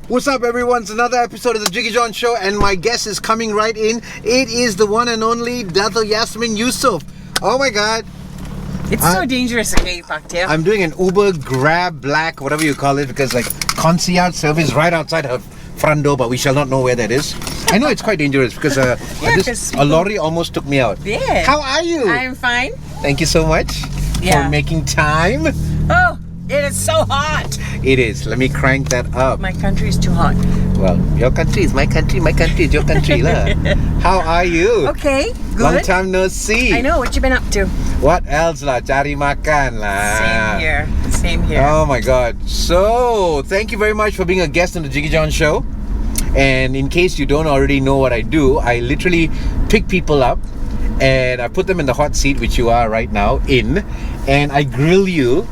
What's up, everyone? It's another episode of the Jiggee Jon Show, and my guest is coming right in. It is the one and only Dato Yasmin Yusuff. Oh my God. It's so dangerous to get fucked here. I'm doing an Uber, Grab, Black, whatever you call it, because like concierge service right outside her front door, but we shall not know where that is. I know it's quite dangerous because a lorry almost took me out. Yeah. How are you? I'm fine. Thank you so much for making time. Oh, it is so hot. It is. Let me crank that up. My country is too hot. Well, your country is my country is your country lah. How are you? Okay, good. Long time no see. I know, what you been up to? What else lah? Cari makan lah. Same here. Oh my God. So, thank you very much for being a guest on the Jiggee Jon Show. And in case you don't already know what I do, I literally pick people up and I put them in the hot seat, which you are right now in, and I grill you.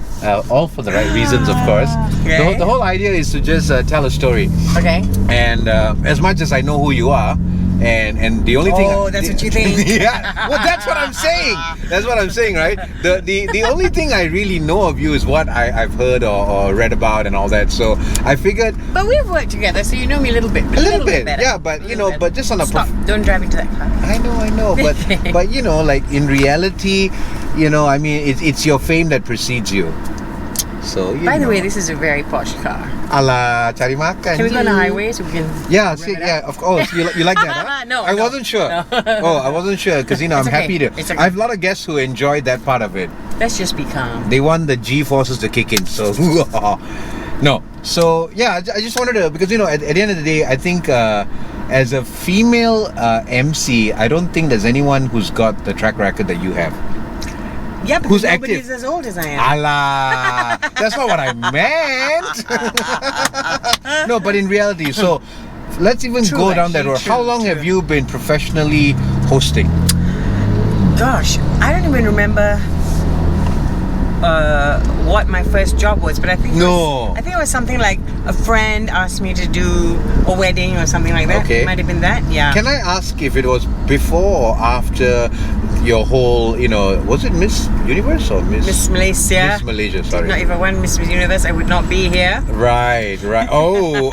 All for the right reasons, of course. Okay. The whole idea is to just tell a story. Okay. And as much as I know who you are, and the only thing... Oh, that's what you think. Yeah. Well, that's what I'm saying. That's what I'm saying, right? The only thing I really know of you is what I've heard or read about and all that. So I figured... But we've worked together, so you know me a little bit. A little bit, better. yeah. But, you know, but just on a... Stop. Don't drive into that car. I know. But you know, like in reality, you know, I mean, it's your fame that precedes you. So, By the way, this is a very posh car. Ala cari makan. Can we go on the highway so we can... Yeah, of course. You like that, huh? No. I wasn't sure. No. I wasn't sure because, you know, I'm happy to... It's okay. I have a lot of guests who enjoyed that part of it. Let's just be calm. They want the G forces to kick in. So, no. So, yeah, I just wanted to... Because, you know, at the end of the day, I think... as a female MC, I don't think there's anyone who's got the track record that you have. Yeah, but nobody's as old as I am. Allah, that's not what I meant. No, but in reality, so let's even go down that road. How long have you been professionally hosting? Gosh, I don't even remember what my first job was, but I think it was something like a friend asked me to do a wedding or something like that. Okay. It might have been that, yeah. Can I ask if it was before or after your whole, you know, was it Miss Universe or Miss Malaysia? Miss Malaysia, sorry. Not if I won Miss Universe, I would not be here. Right. Oh.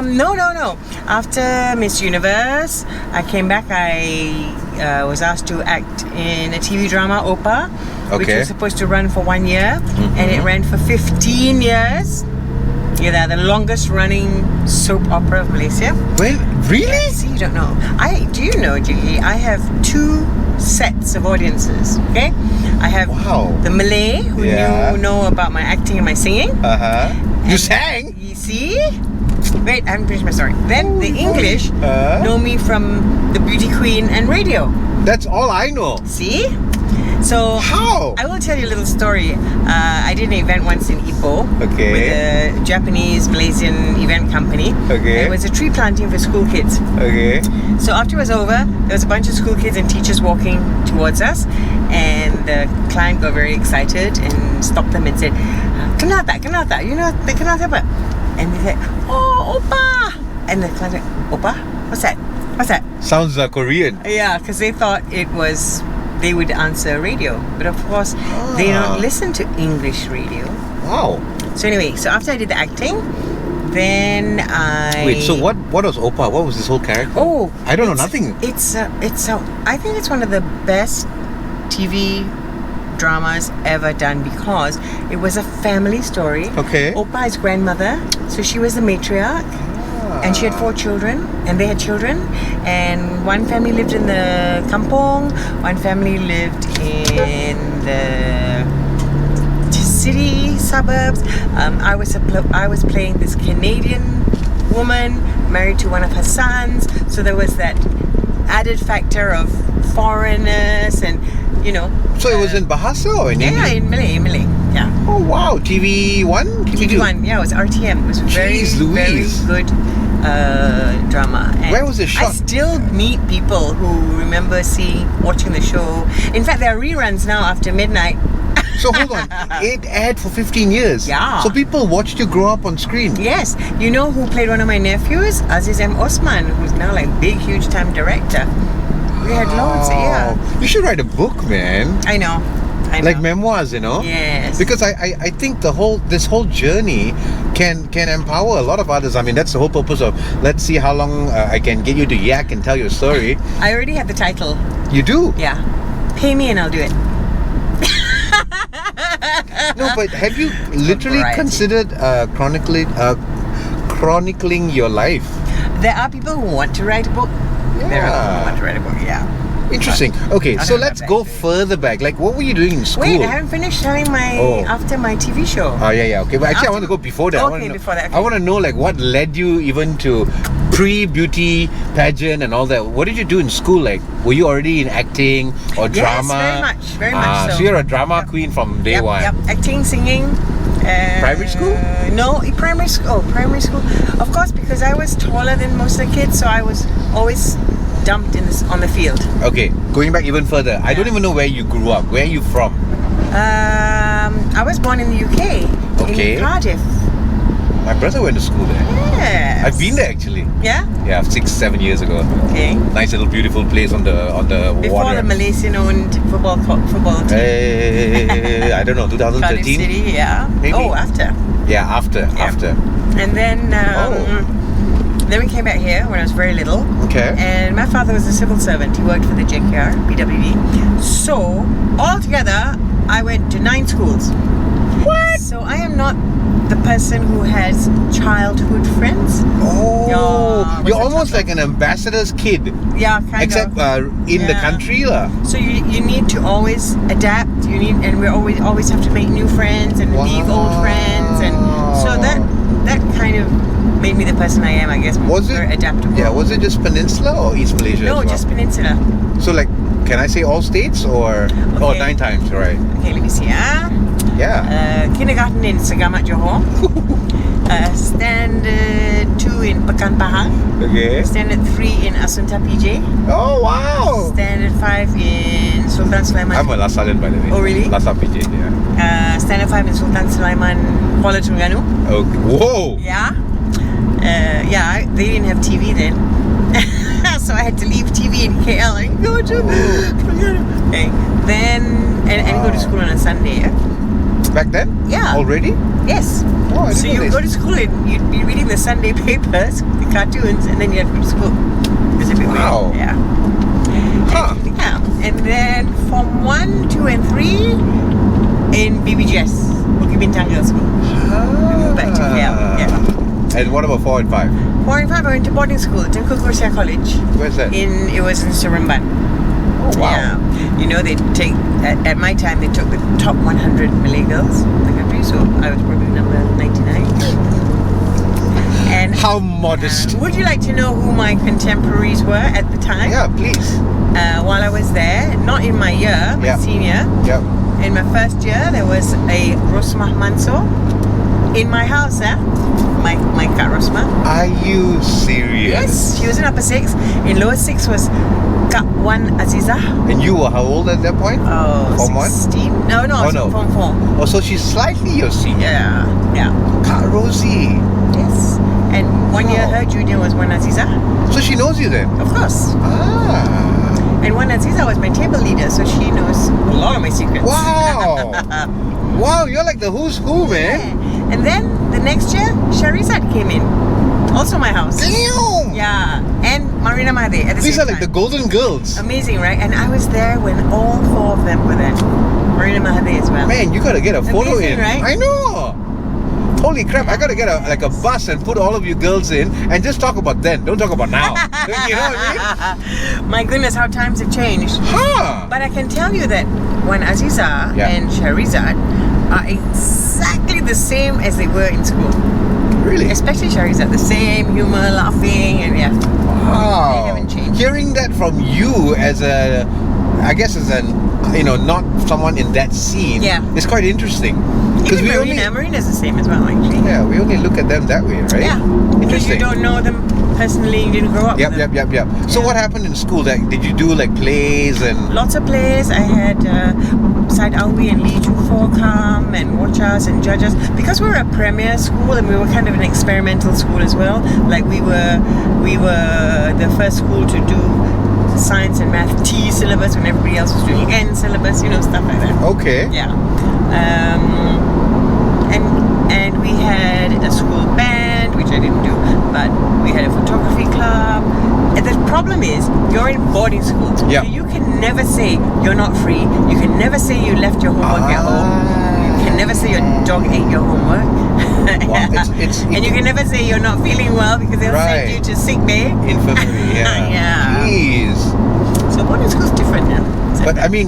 No. After Miss Universe, I came back. I was asked to act in a TV drama, Opa, which was supposed to run for 1 year, and it ran for 15 years. Yeah, the longest running soap opera of Malaysia. Well, really? Yeah, see, you don't know. Do you know, Jiggee? I have 2 sets of audiences. Okay, I have the Malay who know about my acting and my singing. You sang? You see? Wait, I haven't finished my story. Then the English know me from the Beauty Queen and radio. That's all I know. See? So how? I will tell you a little story. I did an event once in Ipoh with a Japanese Malaysian event company. It was a tree planting for school kids. So after it was over, there was a bunch of school kids and teachers walking towards us, and the client got very excited and stopped them and said, "Kenapa? You know the kenapa apa?" And they said, "Oh, Opa!" And the client said, "Opa? What's that? Sounds Korean. Yeah, because they thought they would answer radio, but of course they don't listen to English radio. Wow. So anyway, after I did the acting, then I... Wait, so what was Opa? What was this whole character? Oh, I don't know nothing. I think it's one of the best TV dramas ever done because it was a family story. Opa is grandmother, so she was the matriarch. And she had 4 children, and they had children. And one family lived in the kampong, one family lived in the city suburbs. I was playing this Canadian woman married to one of her sons. So there was that added factor of foreigners and, you know. So it was in Bahasa or in English? Yeah, in Malay. Yeah. Oh wow, TV1? TV1, yeah, it was RTM. It was very good drama. And where was it shot? I still meet people who remember watching the show. In fact, there are reruns now after midnight. So hold on, it aired for 15 years. Yeah. So people watched you grow up on screen. Yes. You know who played one of my nephews? Aziz M. Osman, who's now like big, huge time director. We had loads, yeah. You should write a book, man. I know. Like memoirs, you know? Yes. Because I think this whole journey can empower a lot of others. I mean, that's the whole purpose of, let's see how long I can get you to yak and tell your story. I already have the title. You do? Yeah. Pay me and I'll do it. No, but have you literally considered chronicling your life? There are people who want to write a book. Yeah. There are people who want to write a book, yeah. Interesting. Okay, so let's go further back. Like, what were you doing in school? Wait, I haven't finished telling after my TV show. Oh, yeah. Okay, but actually I want to go before that. Okay, before that. Okay. I want to know, like, what led you even to pre-beauty pageant and all that. What did you do in school? Like, were you already in acting or drama? Yes, very much so. So you're a drama queen from day one. Yep, acting, singing. Primary school? No, primary school. Of course, because I was taller than most of the kids, so I was always dumped on the field. Okay, going back even further, I don't even know where you grew up. Where are you from? I was born in the UK. Okay. In Cardiff. My brother went to school there. Yes. I've been there actually. Yeah? Yeah, 6-7 years ago. Okay. Nice little beautiful place on the Before water. the Malaysian-owned football team. Hey, I don't know, 2013? Cardiff City, yeah. Maybe. Oh, after. Yeah, after. And then then we came back here when I was very little. Okay. And my father was a civil servant. He worked for the JKR, PWD. So, altogether, I went to 9 schools. What? So, I am not the person who has childhood friends. Oh, you're almost like an ambassador's kid. Yeah, kind Except of. in the country lah. So you need to always adapt. And we always have to make new friends and leave old friends, and so that kind of made me the person I am, I guess. More adaptable. Yeah, was it just Peninsula or East Malaysia? No, just Peninsula. So like, can I say all states or 9 times, right? Okay, let me see. Yeah. Kindergarten in Segamat Johor. Standard 2 in Pekan Pahang. Okay. Standard 3 in Asunta PJ. Oh wow. Standard 5 in Sultan Sulaiman. I'm a Lasallian, by the way. Oh really? Lasa PJ, yeah. Standard 5 in Sultan Sulaiman, Kuala Terengganu. Okay. Whoa. Yeah. They didn't have TV then. So I had to leave TV in KL and go to okay. Then and go to school on a Sunday. Yeah? Back then? Yeah. Already? Yes. Oh, I didn't so know you this. go to school and you'd be reading the Sunday papers, the cartoons, and then you had to go to school. It's a bit weird. Yeah. Huh. And then Form 1, 2 and 3 in BBGS, Bukit Bintang Girls School. We moved back to KL. Yeah. And what about 4 and 5? 4 and 5 I went to boarding school, Tengku Kursia College. Where's that? It was in Seremban. Oh wow. Yeah. You know, they take at my time they took the top 100 Malay girls in the country, so I was probably number 99. And how modest. Would you like to know who my contemporaries were at the time? Yeah, please. While I was there, not in my year, my senior. Yep. In my first year, there was a Rosmah Mansor in my house. My Kak Rosmah. Are you serious? Yes, she was in upper 6. In lower 6 was Kak Wan Aziza. And you were how old at that point? Oh, Form 1? 16? No, Form 4. Oh, so she's slightly your senior. Yeah. Kak Rosie. Yes. And 1 year her junior was Wan Aziza. So she knows you then? Of course. And Wan Aziza was my table leader, so she knows a lot of my secrets. Wow. Wow, you're like the who's who, man. Yeah. And then the next year, Sharizad came in. Also my house. Damn. Yeah. And Marina Mahathir at the These same are like time. the golden girls. Amazing, right? And I was there when all 4 of them were there. Marina Mahathir as well. Man, you gotta get a photo Amazing, in. right? I know. Holy crap, I gotta get a bus and put all of you girls in and just talk about then. Don't talk about now. You know what I mean? My goodness, how times have changed. Huh. But I can tell you that when Aziza and Sharizad are exactly the same as they were in school. Really? Especially Sharizad, the same humor, laughing, and Wow. They haven't changed. Hearing that from you as a, I guess as an, not someone in that scene, it's quite interesting. Even Marina's the same as well, actually. Yeah, we only look at them that way, right? Yeah. Because you don't know them personally, you didn't grow up with them. Yep. So what happened in school? Like, did you do like plays and... Lots of plays. I had Syed Alwi and Lee Ju-Fo come and watch us and judge us. Because we were a premier school and we were kind of an experimental school as well. Like we were the first school to do science and math T syllabus when everybody else was doing N syllabus, stuff like that. Okay. Yeah. and we had a school band, which I didn't do, but we had a photography club. And the problem is, you're in boarding school. Yeah. So you can never say you're not free. You can never say you left your homework at home. You can never say your dog ate your homework. Well, and you can never say you're not feeling well because they'll send you to sick bay. Infirmary, yeah. Yeah. Jeez. So boarding school's different now. But I mean,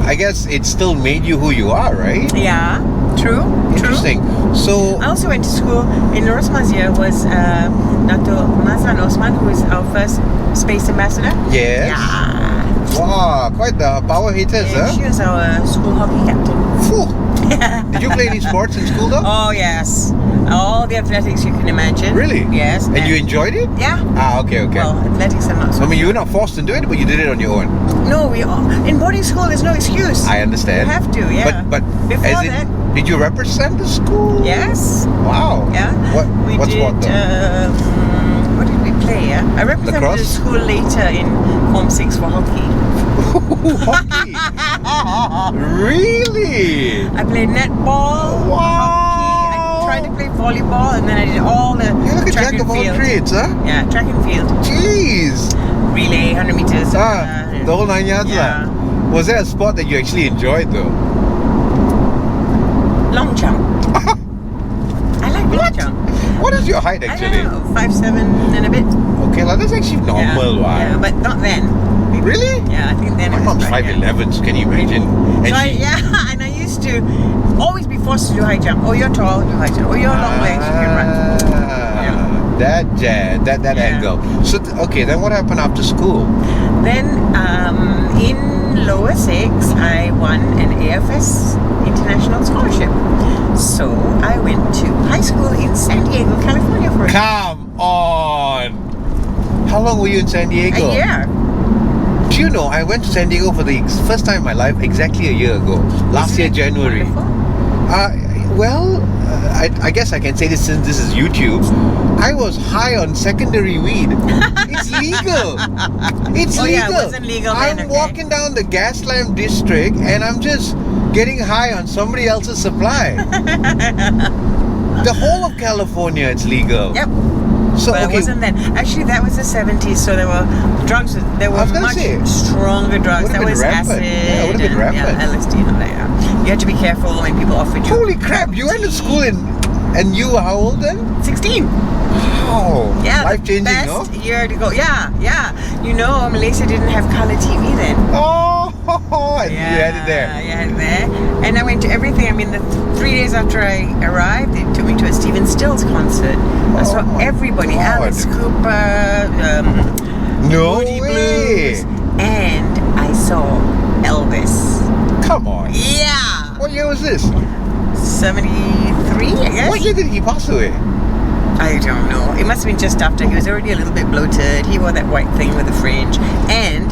I guess it still made you who you are, right? Yeah, true. Interesting. So I also went to school in Rosmazia was Dato Yasmin, who is our first space ambassador. yes. Yeah. Wow, quite the power hitters, And she huh? was our school hockey captain. Phew. Did you play any sports in school though? Oh yes, all the athletics you can imagine. Really? Yes. And you enjoyed it? Yeah. Okay. Well, athletics are not so. I mean, you were not forced to do it, but you did it on your own. No, we all in boarding school. There's no excuse. I understand. You have to, yeah. But before as in, that, did you represent the school? yes. Wow. Yeah. What did, sport though? what did we play? Yeah? I represented the Lacrosse? school later in Form 6 for hockey. Hockey. Really? I played netball, Wow. hockey. I tried to play volleyball, and then I did all the You're like a track jack and of all field. trades, huh? Yeah, track and field, Jeez. relay, 100 meters. The whole 9 yards. Yeah. Was there a sport that you actually enjoyed though? Long jump. I like long jump. What is your height actually? I don't know, 5'7" and a bit. Okay, like that's actually normal, yeah, right? yeah, but not then. Really? Yeah, I think then. My it was mom's right, yeah. 5'11", so can you imagine? And So she- and I used to always be forced to do high jump. Oh, you're tall, do high jump. Oh, you're long legs, you can run. That Yeah. angle. So okay, then what happened after school? Then in lower 6, I won an AFS international scholarship. So I went to high school in San Diego, California for Come on! How long were you in San Diego? a year. Do you know, I went to San Diego for the first time in my life exactly a year ago. Last year, January. Wonderful? I guess I can say this since this is YouTube. I was high on secondary weed. It's legal. It's Oh, legal. yeah, it wasn't legal I'm then, okay. walking down the Gaslamp district and I'm just getting high on somebody else's supply. The whole of California, it's legal. Yep. So But okay. it wasn't then. Actually, that was the 70s, so there were drugs. There were was gonna much say, stronger drugs. would've That been was rampant. acid. Yeah, it would've been and, rampant. LSD and all that. Yeah. You had to be careful when people offered you. Holy crap! You went to school and you were how old then? 16. Oh, Yeah, life changing, the no? best year to go. Yeah. You know, Malaysia didn't have color TV then. Oh, and you had it there. You had it there. And I went to everything. I mean, the 3 days after I arrived, they took me to a Stephen Stills concert. I saw my everybody. God. Alice Cooper, No Moody way! Blues, and I saw Elvis. Come on. Yeah. What year was this? 73, I guess. What year did he pass away? I don't know. It must have been just after. He was already a little bit bloated. He wore that white thing with the fringe. And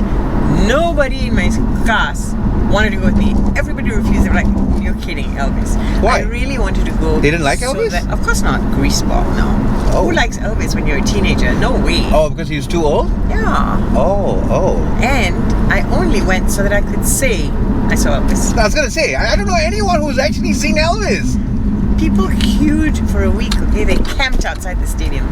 nobody in my class wanted to go with me. Everybody refused. They were like, you're kidding, Elvis. Why? I really wanted to go. They didn't like Elvis? Of course not. Greaseball, no. Oh. Who likes Elvis when you're a teenager? No way. Oh, because he was too old? Yeah. Oh. And I only went so that I could say I saw Elvis. I was gonna say, I don't know anyone who's actually seen Elvis. People queued for a week, okay? They camped outside the stadium.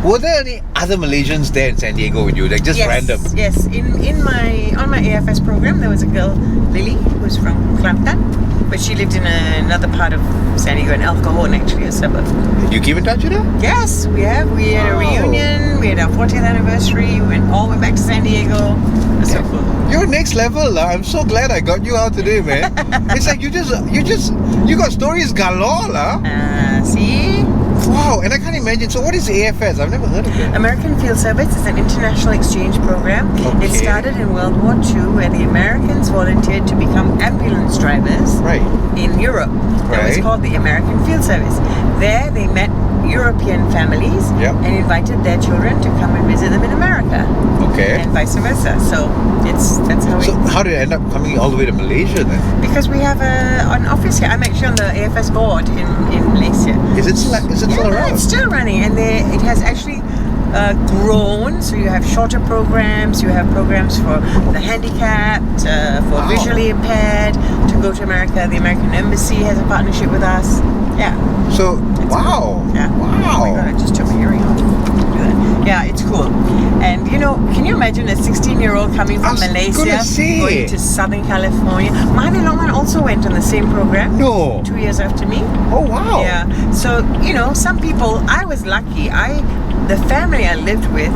Were there any other Malaysians there in San Diego with you? Like just random? Yes. On my AFS program, there was a girl, Lily, who's from Kelantan, but she lived in another part of San Diego, in El Cajon, actually, a suburb. You keep in touch with her? Yes, we have. We had a reunion. We had our 40th anniversary. We went back to San Diego. It was so cool. You're next level. I'm so glad I got you out today, man. It's like you got stories galore, lah. See? Wow, and I can't imagine. So what is AFS? I've never heard of it. American Field Service is an international exchange program. Okay. It started in World War II, where the Americans volunteered to become ambulance drivers Right. in Europe. That was Right. called the American Field Service. There they met European families Yep. and invited their children to come and visit them in America, Okay. and vice versa. So that's how So it. how did it end up coming all the way to Malaysia then? Because we have an office here. I'm actually on the AFS board in Malaysia. Is it still Yeah, around? it's still running, and it has actually grown. So you have shorter programs. You have programs for the handicapped, for visually impaired. To go to America, the American Embassy has a partnership with us. Yeah. So wow. Yeah. Wow. Oh my God! I just took my earring off. Yeah, it's cool. And can you imagine a 16-year-old coming from Malaysia going to Southern California? Mahdi Longman also went on the same program. No. 2 years after me. Oh wow. Yeah. So some people. I was lucky. The family I lived with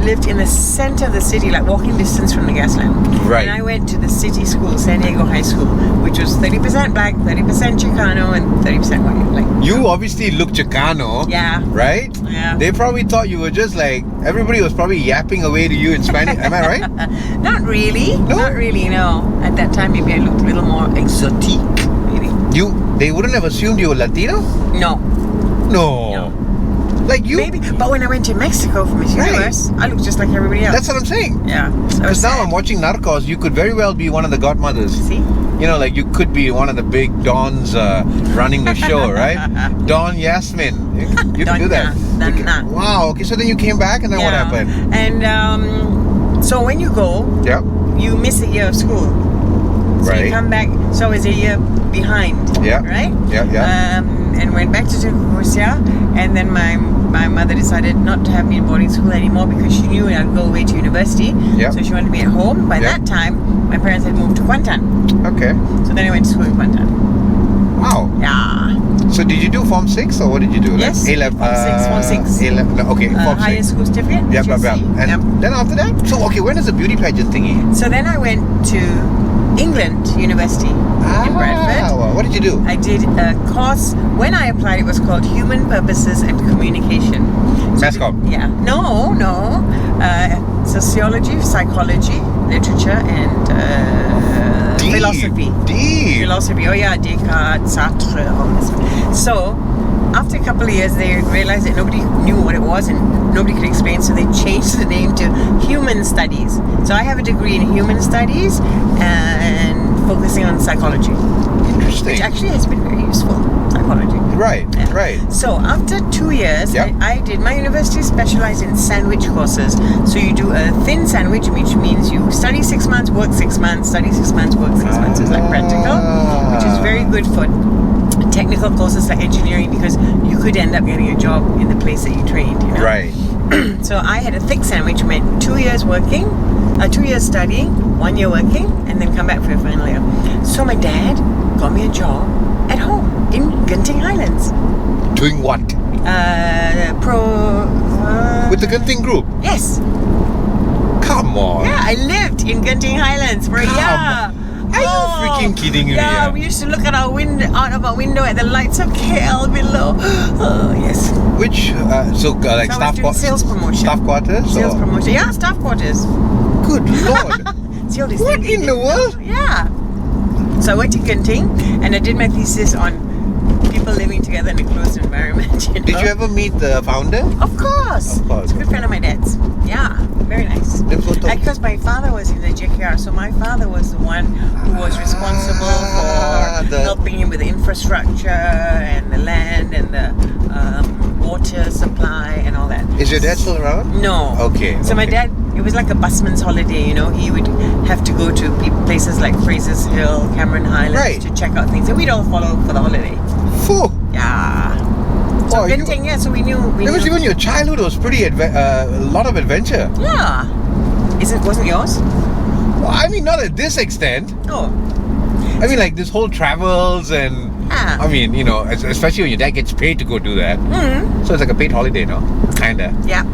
lived in the center of the city, like walking distance from the Gaslamp. Right. And I went to the city school, San Diego High School, which was 30% black, 30% Chicano, and 30% white. Like you obviously look Chicano. Yeah. Right? Yeah. They probably thought you were just like everybody was probably yapping away to you in Spanish. Am I right? Not really. No? Not really. No. At that time, maybe I looked a little more exotique. Maybe. They wouldn't have assumed you were Latino? No. No. Like you? Maybe, but when I went to Mexico for Miss Universe, I looked just like everybody else. That's what I'm saying. Yeah. Because now I'm watching Narcos. You could very well be one of the godmothers. See? Like you could be one of the big dons running the show, right? Dato Yasmin. You can do that. Wow. Okay. So then you came back, and then what happened? And so when you go, you miss a year of school. So you come back. So it's a year behind. Yeah. Right. Yeah. And went back to Czechoslovakia, and then my mother decided not to have me in boarding school anymore because she knew I'd go away to university. So she wanted me at home. By that time, my parents had moved to Kuantan. Okay. So then I went to school in Kuantan. Wow. Yeah. So did you do Form 6 or what did you do? Yes. Like Form 6. A-level, no, okay. Form 6. Higher school certificate. And then after that? So okay, when is the beauty pageant thingy? So then I went to England University in Bradford. What did you do? I did a course. When I applied, it was called Human Purposes and Communication. MASCOM? Yeah. No. Sociology, psychology, literature, and philosophy. Philosophy. Oh yeah, Descartes, Sartre, all this. So after a couple of years, they realized that nobody knew what it was and nobody could explain, so they changed the name to Human Studies. So I have a degree in Human Studies and focusing on psychology. Interesting. Which actually has been very useful, psychology. Right. So after 2 years, I did, my university specialized in sandwich courses. So you do a thin sandwich, which means you study 6 months, work 6 months, study 6 months, work 6 months. It's like practical, which is very good for technical courses like engineering because you could end up getting a job in the place that you trained. Right. So I had a thick sandwich, meant 2 years working, 2 years studying, 1 year working, and then come back for a final year. So my dad got me a job at home in Genting Highlands. Doing what? With the Genting group? Yes. Come on. Yeah, I lived in Genting Highlands for a year. Are you freaking kidding me? Yeah, we used to look at out of our window at the lights of KL below. Oh, yes. Which, like staff quarters? Sales promotion. Staff quarters? Sales promotion. Yeah, staff quarters. Good Lord. What in the world? Yeah. So I went to Genting and I did my thesis on people living together in a closed environment. Did you ever meet the founder? Of course. It's a good friend of my dad's. Yeah, very nice. Because my father was in the JKR, so my father was the one who was responsible for helping him with the infrastructure and the land and the water supply and all that. Is your dad still around? No. Okay. So my dad, it was like a busman's holiday, He would have to go to places like Fraser's Hill, Cameron Highlands to check out things, and we'd all follow for the holiday. Yeah. So Genting, so we knew. Even your childhood was pretty a lot of adventure. Yeah. Wasn't yours? Well, I mean, not at this extent. Oh. I mean, like this whole travels and. I mean, especially when your dad gets paid to go do that. Mm-hmm. So it's like a paid holiday, no? Kinda. Yeah.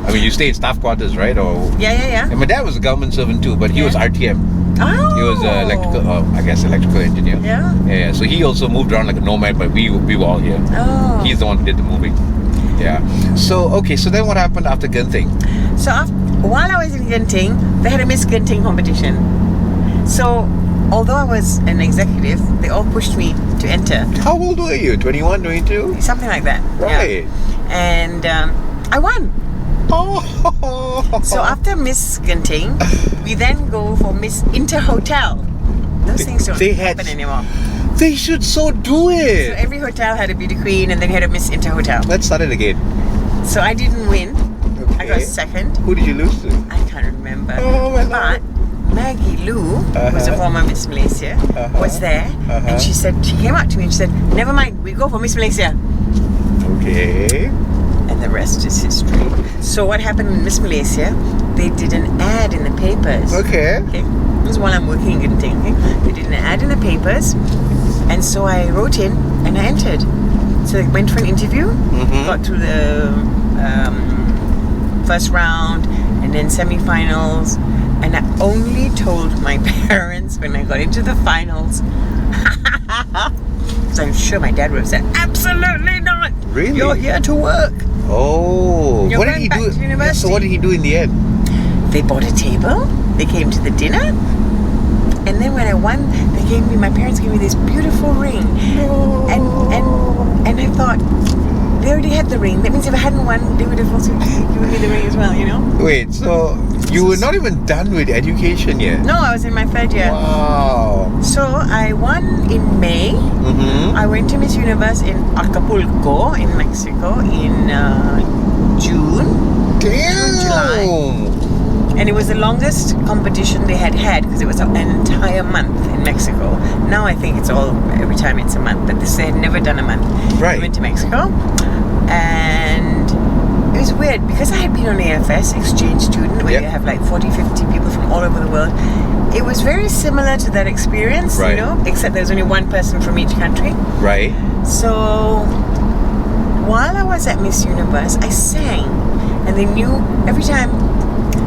I mean, you stay in staff quarters, right? Or yeah. And my dad was a government servant too, but he was RTM. Oh. He was electrical engineer. Yeah. So he also moved around like a nomad, but we were all here. Oh. He's the one who did the moving. Yeah. So so then what happened after Genting? So while I was in Genting, they had a Miss Genting competition. So although I was an executive, they all pushed me to enter. How old were you? 21, 22? Something like that. Right. Yeah. And I won. Oh. So after Miss Genting, we then go for Miss Interhotel. Those things don't happen anymore. They should so do it. So every hotel had a beauty queen and then had a Miss Interhotel. Let's start it again. So I didn't win. I got Okay. second. Who did you lose to? I can't remember. Oh, my But Lord. Maggie Lou, who's a former Miss Malaysia, was there, and she came up to me and she said, "Never mind, we go for Miss Malaysia." Okay. And the rest is history. So what happened in Miss Malaysia? They did an ad in the papers. Okay. Okay. This is while I'm working in Genting. Okay? They did an ad in the papers, and so I wrote in and I entered. So I went for an interview, got through the first round and then semi-finals, and I only told my parents when I got into the finals. So I'm sure my dad would have said, "Absolutely not! Really? You're here to work." Oh. You're What did going he back do? to university. So what did he do in the end? They bought a table. They came to the dinner. And then when I won, my parents gave me this beautiful ring. And I thought, they already had the ring. That means if I hadn't won, they would have also given me the ring as well, you know? Wait, so you were not even done with education yet? No, I was in my third year. Wow. So I won in May. I went to Miss Universe in Acapulco in Mexico in June. Damn. July. And it was the longest competition they had because it was an entire month in Mexico. Now I think it's every time it's a month, but they had never done a month. Right. I went to Mexico, and it was weird because I had been on AFS, exchange student, where you have like 40, 50 people from all over the world. It was very similar to that experience, Right. you know, except there was only one person from each country. Right. So while I was at Miss Universe, I sang, and they knew every time.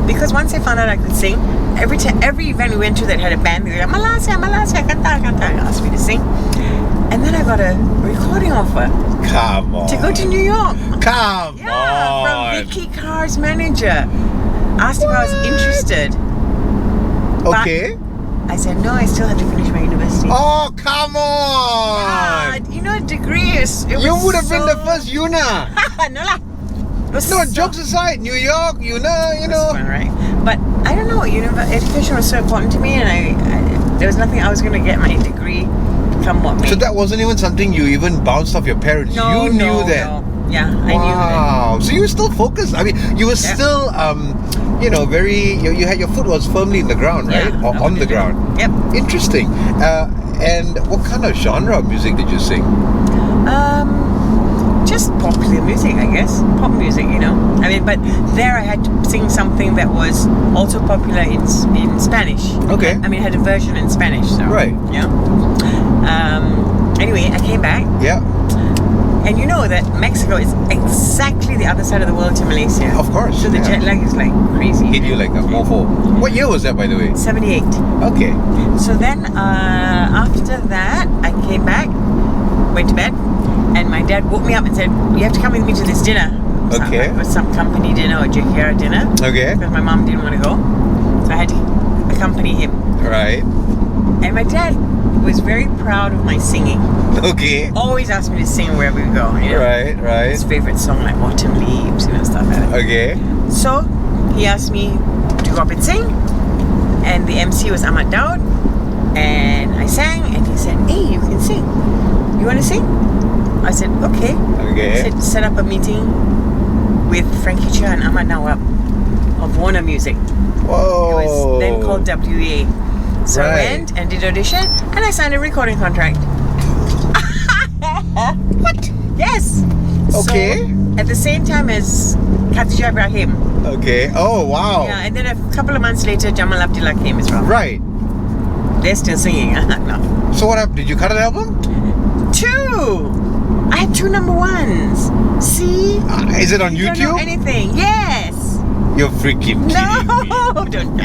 Because once they found out I could sing, every event we went to that had a band, they were like, Malaysia, canta, asked me to sing. And then I got a recording offer Come on. to go to New York. Come Yeah, on. from Vicky Carr's manager. Asked if I was interested. Okay. But I said, no, I still have to finish my university. Oh, come on. You know, degree is... You would have been the first Yuna. No lah. No, jokes aside, New York, Yuna, you know. Fun, right? But I don't know, education was so important to me, and I there was nothing I was going to get my degree come what may. So that wasn't even something you even bounced off your parents. No, you knew that. No. Yeah, I knew that. Wow. So you were still focused. I mean, you were still, you know, you had your foot was firmly in the ground, right? Yeah, Or on the ground. Yep. Interesting. And what kind of genre of music did you sing? Just popular music, I guess. Pop music, you know. I mean, but there I had to sing something that was also popular in Spanish. Okay. I mean, I had a version in Spanish. So, Right. Yeah. Anyway, I came back. Yeah. And you know that Mexico is exactly the other side of the world to Malaysia. Of course. So the jet lag is like crazy. Hit you like a mofo. What year was that, by the way? 78. Okay. So then, after that, I came back, went to bed, and my dad woke me up and said, "You have to come with me to this dinner." Okay. It was some company dinner or JKR dinner. Okay. Because my mom didn't want to go. So I had to accompany him. Right. And my dad was very proud of my singing. Okay. Always asked me to sing wherever we go. You know? Right. His favorite song, like Autumn Leaves, you know, stuff like that. Okay. So he asked me to go up and sing, and the MC was Ahmad Daud, and I sang, and he said, "Hey, you can sing. You want to sing?" I said, "Okay." Okay. He said, "Set up a meeting with Frankie Chia and Ahmad Nawab of Warner Music." Whoa. It was then called WA. So I went and did audition, and I signed a recording contract. What? Yes. Okay. So, at the same time as Khatijah Ibrahim. Okay. Oh, wow. Yeah, and then a couple of months later, Jamal Abdullah came as well. Right. They're still singing. No. So what happened? Did you cut an album? 2. I had 2 number ones. See? Is it on You YouTube? don't know anything. Yes. You're freaking kidding me. No. Don't.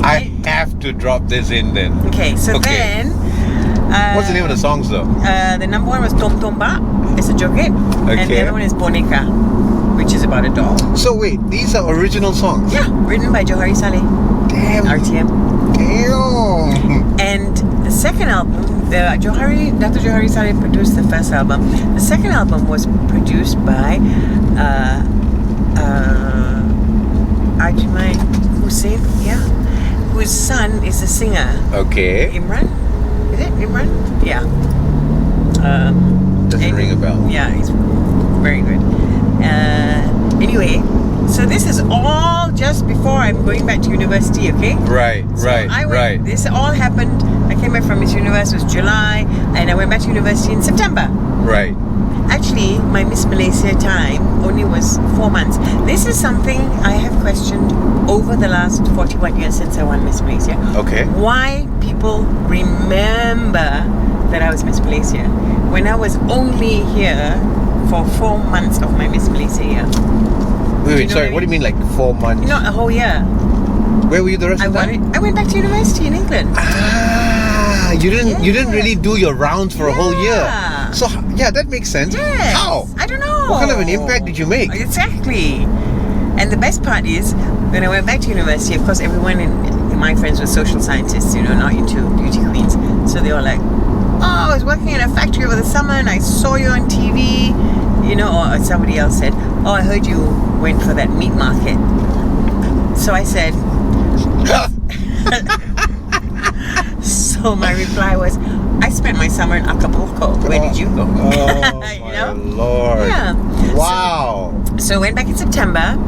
I have to drop this in then. Okay, so then... What's the name of the songs though? The number 1 was Tom Tomba. It's a joget. And the other one is Boneka, which is about a doll. So wait, these are original songs? Yeah, written by Johari Saleh. Damn. RTM. Damn. And the second album, Dato Johari Saleh produced the first album. The second album was produced by Ajmal Hussein, whose son is a singer. Okay. Imran? Is it Imran? Yeah. Doesn't ring a bell. Yeah, he's very good. Anyway, so this is all just before I'm going back to university, okay? Right, So right. This all happened. I came back from Miss Universe, it was July, and I went back to university in September. Right. Actually, my Miss Malaysia time only was 4 months. This is something I have questioned over the last 41 years since I won Miss Malaysia. Okay. Why people remember that I was Miss Malaysia when I was only here for 4 months of my Miss Malaysia year. Wait, sorry, what do you mean like 4 months? Not a whole year. Where were you the rest of the time? I went back to university in England. You didn't really do your rounds for a whole year. So yeah, that makes sense. Yes. How? I don't know. What kind of an impact did you make? Exactly. And the best part is, when I went back to university, of course, everyone in my friends were social scientists, not into beauty queens. So they were like, "Oh, I was working in a factory over the summer and I saw you on TV," or somebody else said, "Oh, I heard you went for that meat market." So I said, so my reply was, "I spent my summer in Acapulco. Where did you go?" Oh my Lord. Yeah. Wow. So I went back in September,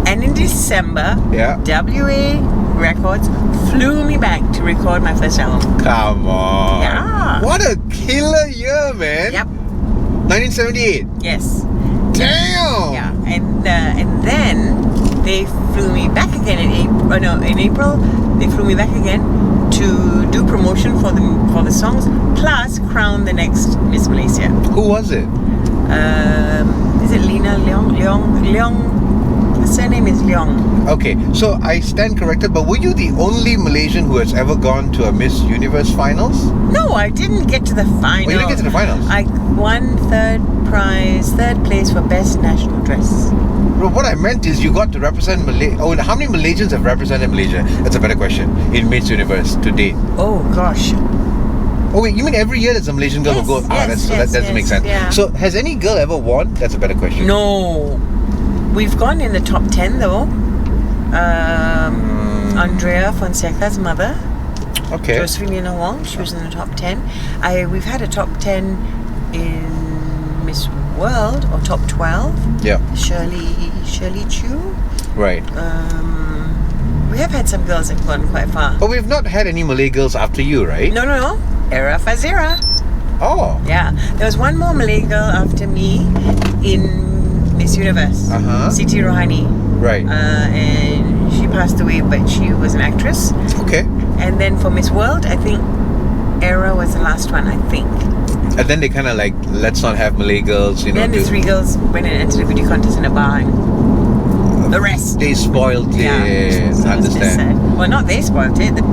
and in December, WA Records flew me back to record my first album. Come on. Yeah. What a killer year, man. Yep. 1978. Yes. Damn. Yeah. And then they flew me back again in April. In April they flew me back again to do promotion for the songs, plus crown the next Miss Malaysia. Who was it? Is it Lina Leong? The surname is Leong. Okay, so I stand corrected, but were you the only Malaysian who has ever gone to a Miss Universe finals? No, I didn't get to the final. Oh, you didn't get to the finals? I won third place for best national dress. Bro, what I meant is you got to represent Malaysia. Oh, how many Malaysians have represented Malaysia? That's a better question. In Miss Universe to date. Oh gosh. Oh wait, you mean every year there's a Malaysian girl who goes? That doesn't make sense. Yeah. So has any girl ever won? That's a better question. No. We've gone in the top 10 though. Andrea Fonseca's mother. Okay. Josephine Wong, she was in the top 10. We've had a top 10 in Miss World, or top 12. Yeah. Shirley Chu. Right. We have had some girls that have gone quite far. But we've not had any Malay girls after you, right? No. Era Fazira. Oh. Yeah. There was one more Malay girl after me in Miss Universe. Siti Rohani. Right. And she passed away, but she was an actress. Okay. And then for Miss World, I think Era was the last one, I think. And then they kind of like, let's not have Malay girls, Then the 3 girls went and entered a beauty contest in a bar, and the rest. They spoiled it. So I understand. Well, not they spoiled it. The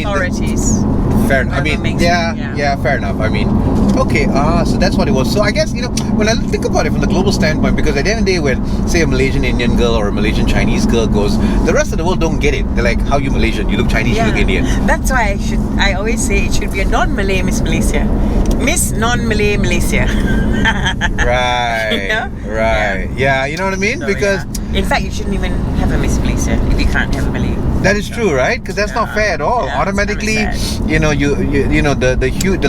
authorities. Fair enough. I mean, fair enough. I mean, okay, so that's what it was. So I guess, when I think about it from the global standpoint, because at the end of the day, when, say, a Malaysian Indian girl or a Malaysian Chinese girl goes, the rest of the world don't get it. They're like, how you Malaysian? You look Chinese, you look Indian. That's why I always say it should be a non-Malay Miss Malaysia. Miss Non-Malay Malaysia. Right. Right. Yeah, you know what I mean? So, because... In fact, you shouldn't even have a Miss Malaysia if you can't have a Malay. That is true, right? Because that's not fair at all. Automatically, the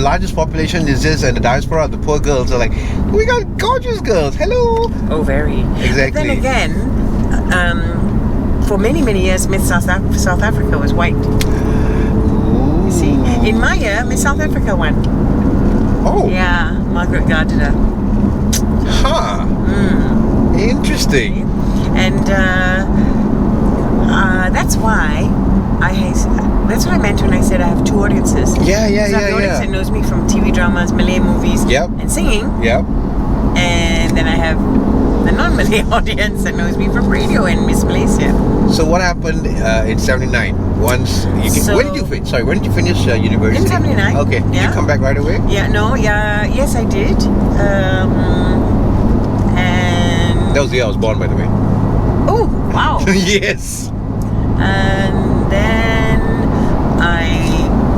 largest population is this, and the diaspora, the poor girls are like, we got gorgeous girls. Hello. Oh, very. Exactly. But then again, for many years, Miss South Africa was white. Ooh. You see, in my year, Miss South Africa won. Oh. Yeah, Margaret Gardiner. Huh. Interesting. And that's why that's what I meant when I said I have 2 audiences. Yeah. I have the audience that knows me from TV dramas, Malay movies, and singing. Yep. And then I have the non-Malay audience that knows me from radio and Miss Malaysia. So what happened in '79? When did you finish? Sorry, when did you finish university? In '79. Okay. Did you come back right away? Yes, I did. And that was the year I was born, by the way. Oh, wow. Yes. And then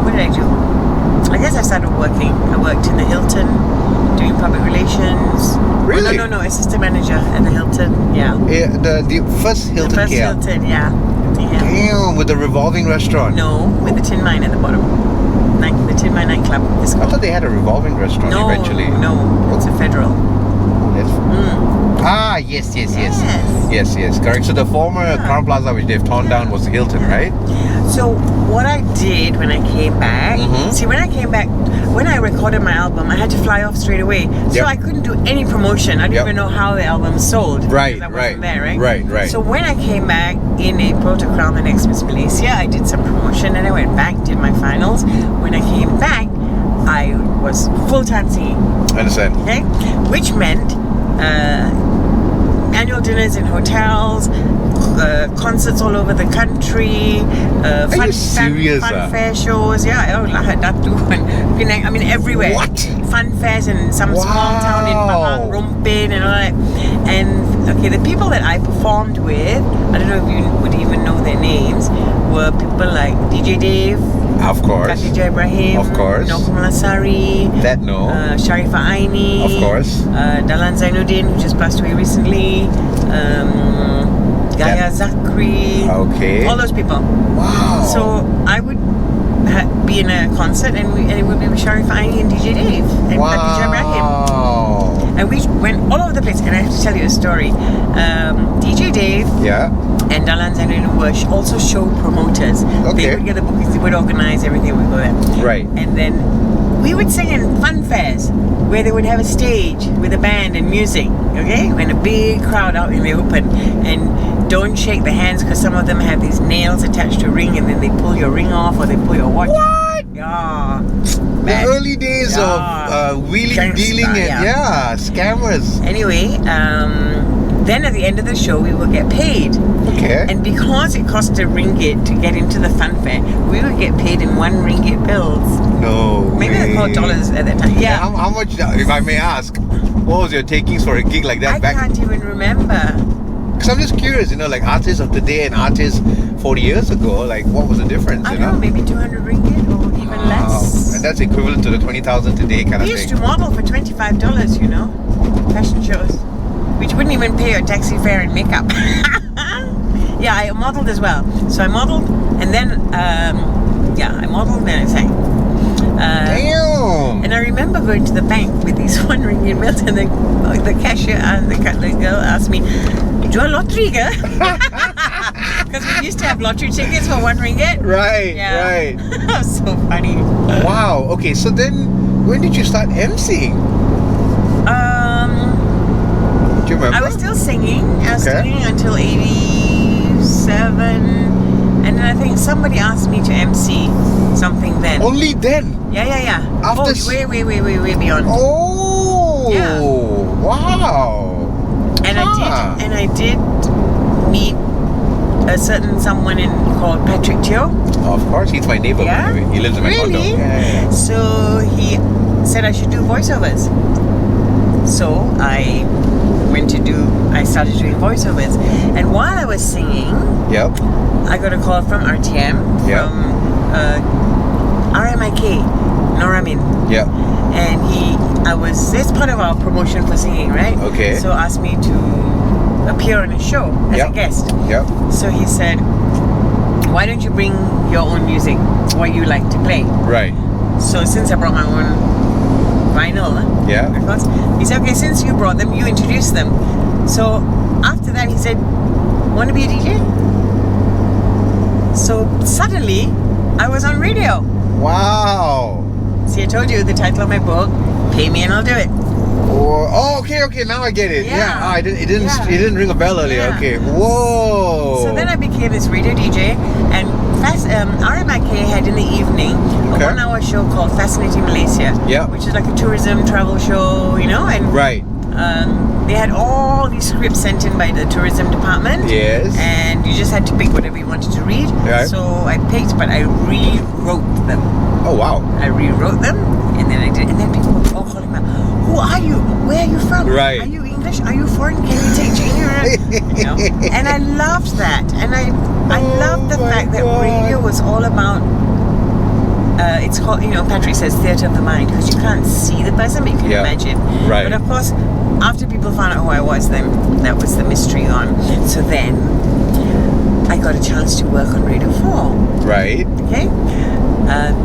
what did I do? I guess I started working. I worked in the Hilton, doing public relations. Really? Oh, no, assistant manager at the Hilton. Yeah. The first Hilton. The first KL. Hilton, yeah. Damn, with the revolving restaurant. No, with the Tin Mine at the bottom. The Tin Mine nightclub. I thought they had a revolving restaurant eventually. No, it's a federal. Ah, yes. Yes. Yes, correct. So the former Crown Plaza, which they've torn down, was Hilton, right? So what I did when I came back, see, when I came back, when I recorded my album, I had to fly off straight away. So I couldn't do any promotion. I didn't even know how the album sold. Right, I wasn't there, right? Right. So when I came back in April to crown the next Miss Malaysia, I did some promotion and I went back, did my finals. When I came back, I was full-time singing. I understand. Okay? Which meant annual dinners in hotels, concerts all over the country, fun fair shows. Yeah, Dato and Penang. I mean, everywhere. What? Fun fairs in some small town in Pahang, Rompin and all that. And okay, the people that I performed with, I don't know if you would even know their names, were people like DJ Dave. Of course. Khadijah Ibrahim. Of course. Nokum Lasari. That no. Sharifah Aini. Of course. Dalan Zainuddin, who just passed away recently. Gaya Zakri. Okay. All those people. Wow. So I would be in a concert and it would be with Sharifah Aini and DJ Dave and Khadijah Ibrahim. And we went all over the place. And I have to tell you a story. DJ Dave and Dalan Zainuddin were also show promoters. They would get the bookings, they would organize everything, we go there. Right. And then we would sing in fun fairs where they would have a stage with a band and music, okay? And a big crowd out in the open. And don't shake the hands because some of them have these nails attached to a ring and then they pull your ring off or they pull your watch. What? Yeah. The early days of wheeling, dealing, and scammers. Anyway, then at the end of the show, we would get paid. Okay. And because it cost a ringgit to get into the fun fair, we would get paid in 1 ringgit bills. No. Maybe they called dollars at that time. Yeah. How much, if I may ask, what was your takings for a gig like that back? I can't even remember. Because I'm just curious, like artists of today and artists 40 years ago, like what was the difference? I don't know, maybe 200 ringgit or even less. And that's equivalent to the 20,000 today kind of thing. We used to model for $25, fashion shows, which wouldn't even pay your taxi fare and makeup. Yeah, I modeled as well. So I modeled, and then I modeled and then I sang. Damn! And I remember going to the bank with these 1 ringgit bills, and the cashier and the girl asked me, "Jual lottery ke?" Because we used to have lottery tickets for 1 ringgit. Right. That was so funny. Wow. Okay, so then when did you start emceeing? Do you remember? I was still singing. I was singing until 87. And then I think somebody asked me to MC something then. Only then? Yeah. After way beyond. Oh! Yeah. Wow! And I did meet a certain someone called Patrick Teo. Of course, he's my neighbor, by the way. He lives in my condo. Yeah. So he said I should do voiceovers. So I started doing voiceovers. And while I was singing, I got a call from RTM, from RMIK, Noramin. Yeah. And it's part of our promotion for singing, right? Okay. So asked me to appear on his show as a guest. Yeah. So he said, why don't you bring your own music, what you like to play? Right. So since I brought my own vinyl records, he said, okay, since you brought them, you introduce them. So after that, he said, want to be a DJ? So suddenly, I was on radio. Wow. See, I told you the title of my book, Pay Me and I'll Do It. Oh, okay, now I get it. Yeah. It didn't ring a bell earlier. Yeah. Okay. Whoa. So then I became this radio DJ, and RMIK had in the evening a 1-hour show called Fascinating Malaysia, which is like a tourism travel show, and they had all these scripts sent in by the tourism department. Yes. And you just had to pick whatever you wanted to read. Right. So I picked, but I rewrote them. Oh wow. I rewrote them, and then I did, and then people were all calling me, who are you? Where are you from? Right. Are you English? Are you foreign? Can we take you? And I loved that, and I loved the fact that radio was all about. It's called, Patrick says theatre of the mind, because you can't see the person, but you can imagine. Right. But of course, after people found out who I was, then that was the mystery on. So then I got a chance to work on Radio 4. Right. Okay.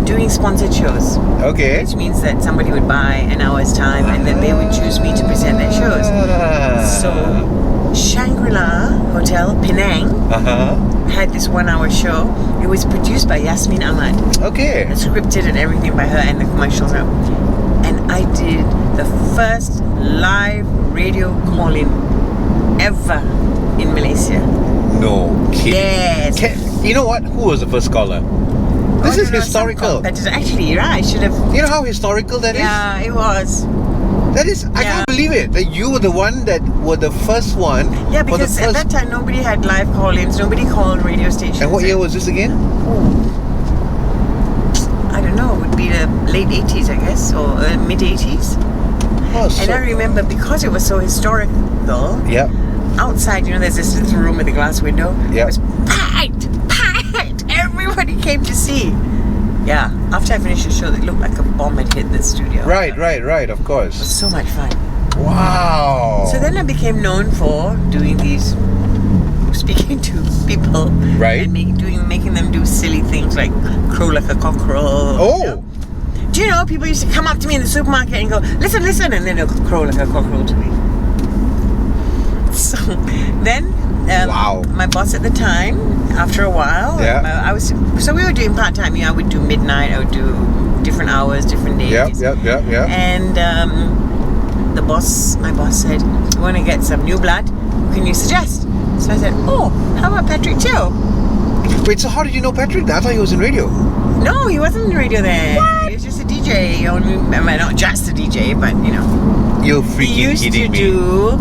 doing sponsored shows. Okay. Which means that somebody would buy an hour's time and then they would choose me to present their shows. So Shangri-La Hotel, Penang, had this 1 hour show. It was produced by Yasmin Ahmad. Okay. And scripted and everything by her, and the commercials. And I did the first live radio call-in ever in Malaysia. No kidding. Yes. You know what? Who was the first caller? This is historical. That is actually right. I should have. You know how historical that is? Yeah, it was. That is. I can't believe it. That you were the one that were the first one. Yeah, because at that time nobody had live call-ins. Nobody called radio stations. And what year was this again? I don't know. It would be the late 80s, I guess, or mid 80s. Oh, and I remember because it was so historical. Yeah. Outside, there's this little room with a glass window. Yeah. It was packed. Everybody came to see. Yeah. After I finished the show, it looked like a bomb had hit the studio. Right, of course. It was so much fun. Wow. So then I became known for doing these, speaking to people. Right. And making them do silly things like crow like a cockerel. Oh. Do you know, people used to come up to me in the supermarket and go, listen, and then they'll crow like a cockerel to me. So then, my boss at the time, after a while, we were doing part-time. I would do midnight, I would do different hours, different days. Yep. And my boss said, you want to get some new blood? Who can you suggest? So I said, how about Patrick Teo? Wait, so how did you know Patrick? I thought he was in radio. No, he wasn't in radio then. What? He was just a DJ. Not just a DJ, but You're freaking kidding me. He used to do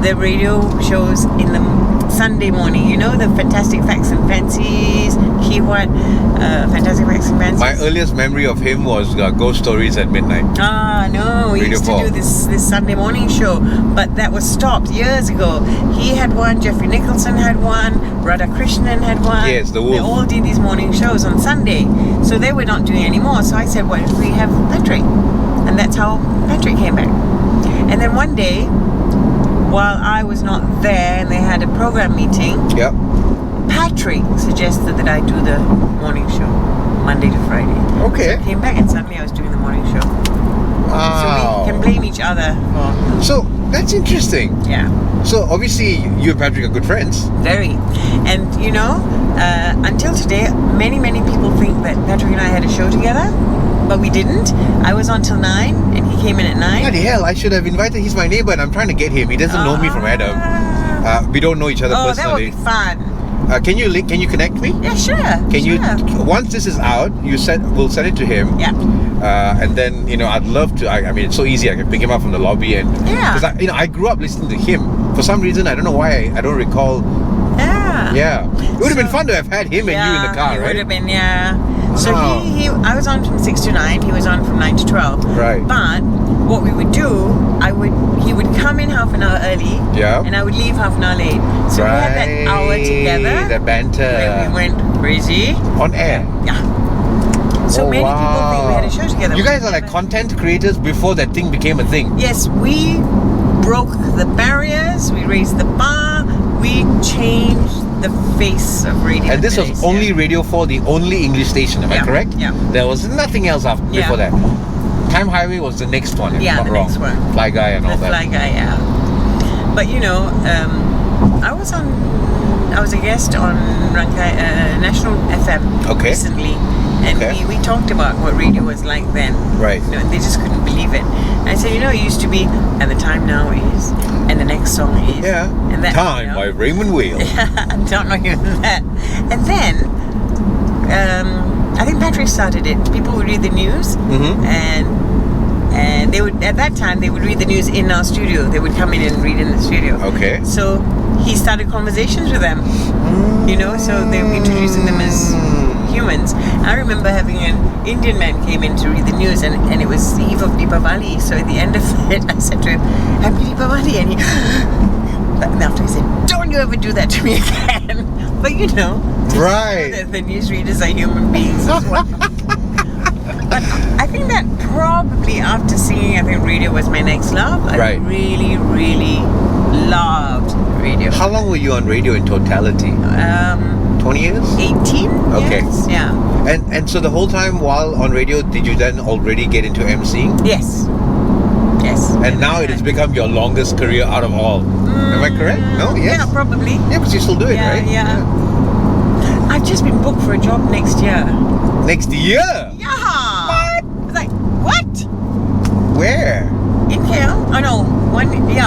the radio shows in the Sunday morning. The Fantastic Facts and Fancies, Fantastic Facts and Fancies. My earliest memory of him was Ghost Stories at midnight. No, he used to do this Sunday morning show, but that was stopped years ago. He had one, Jeffrey Nicholson had one, Radhakrishnan had one. Yes, the Wolf. They all did these morning shows on Sunday, so they were not doing anymore. So I said, what if we have Patrick? And that's how Patrick came back. And then one day, while I was not there and they had a program meeting, Patrick suggested that I do the morning show Monday to Friday. Okay. So I came back and suddenly I was doing the morning show. Wow. So we can blame each other. So that's interesting. Yeah. So obviously you and Patrick are good friends. Very. And until today, many people think that Patrick and I had a show together. But we didn't. I was on till 9 and he came in at 9. Bloody hell, I should have invited. He's my neighbor and I'm trying to get him. He doesn't know me from Adam. We don't know each other personally. That would be fun. Can you connect me? Yeah, sure. You once this is out, we'll send it to him. Yeah. And then I'd love to. I mean, it's so easy. I can pick him up from the lobby and because I grew up listening to him. For some reason, I don't know why. I don't recall. Yeah. It would have been fun to have had him and you in the car, right? It would have been, So I was on from 6 to 9. He was on from 9 to 12. Right. But what we would do, he would come in half an hour early. Yeah. And I would leave half an hour late. So we had that hour together. The banter. Where we went crazy. On air. Yeah. So many people think we had a show together. You guys are like content creators before that thing became a thing. Yes, we broke the barriers. We raised the bar. We changed the face of radio. And this was only Radio 4, the only English station, am I correct? Yeah. There was nothing else before that. Time Highway was the next one, if I'm not wrong. Next one. Fly Guy and all that. The Fly Guy, But I was a guest on National FM recently. And we talked about what radio was like then. Right. And they just couldn't believe it. And I said, it used to be, and the time now is, and the next song is. Yeah. And that, Time by Raymond Whale. I don't know even that. And then, I think Patrick started it. People would read the news, and they would, at that time, they would read the news in our studio. They would come in and read in the studio. Okay. So he started conversations with them. So they were introducing them as humans. I remember having an Indian man came in to read the news, and it was the eve of Deepavali. So at the end of it, I said to him, "Happy Deepavali," and after he said, "Don't you ever do that to me again." But right? The newsreaders are human beings as well. But I think that probably after singing, I think radio was my next love. I really, really loved radio. How long were you on radio in totality? 20 years? 18 Okay. years? Yeah. And so the whole time while on radio, did you then already get into emceeing? Yes. And now it has become your longest career out of all. Am I correct? No? Yes? Yeah, probably. Yeah, but you still do it, right? Yeah. I've just been booked for a job next year. Next year? Yeah. What? It's like, what? Where? In KL? Oh no,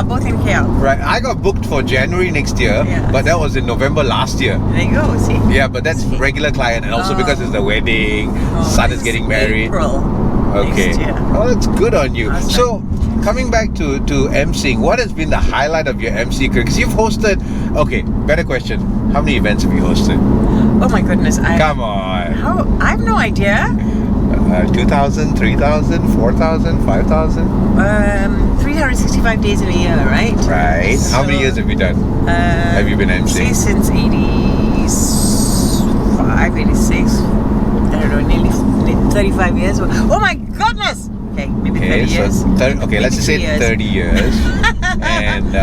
both in KL. Right, I got booked for January next year, Yeah. but that was in November last year. There you go, see? Yeah, but that's regular client, and also because it's the wedding, son is getting married. April. Okay. Next year. Oh, that's good on you. Awesome. So, coming back to emceeing, what has been the highlight of your MC career? Because you've hosted. Okay, better question. How many events have you hosted? Oh my goodness, Come on. I have no idea. 2,000, 3,000, 4,000, 5,000? 365 days in a year, right? Right. How many years have you done? Have you been emceeing? Since 85, 86. I don't know, nearly 35 years. Oh my goodness! Okay, maybe 30 years. Let's just say 30 years. And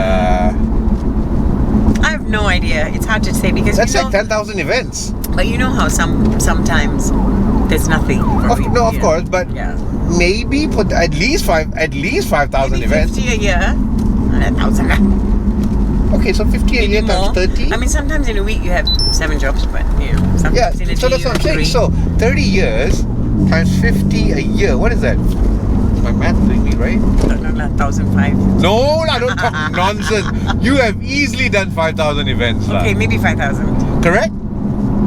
I have no idea. It's hard to say because that's like 10,000 events. But you know how sometimes there's nothing. Of course, but maybe put at least 5,000 events. 50 a year. 1,000. Okay, so 50 a year times 30. I mean, sometimes in a week you have 7 jobs, but sometimes in a day so that's you what I'm have saying. 3. So 30 years times 50 a year. What is that? My math doing me right? No, 1,005. No, I don't talk nonsense. You have easily done 5,000 events. Okay, maybe 5,000. Correct?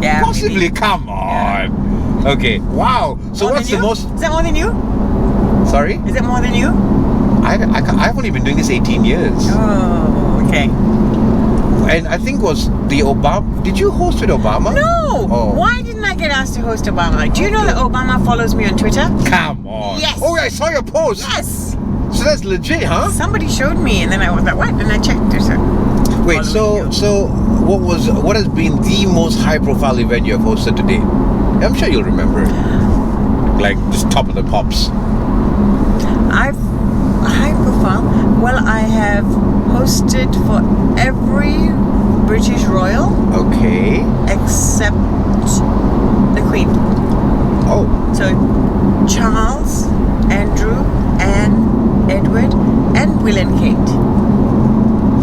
Yeah. Possibly. Maybe. Come on. Okay. Wow. So More what's than the you? most? Is that more than you? Sorry? Is it more than you? I've only been doing this 18 years. Oh, okay. And I think was the Obama. Did you host with Obama? No. Oh. Why didn't I get asked to host Obama? Do you know that Obama follows me on Twitter? Come on. Yes. Oh, I saw your post. Yes. So that's legit, huh? Somebody showed me, and then I was like, "What?" And I checked. There's a Wait. So what has been the most high-profile event you have hosted to date? I'm sure you'll remember it. Like just top of the pops. I've high profile. Well, I have hosted for every British royal Okay. except the Queen. Oh. So Charles, Andrew, Anne, Edward, and Will and Kate.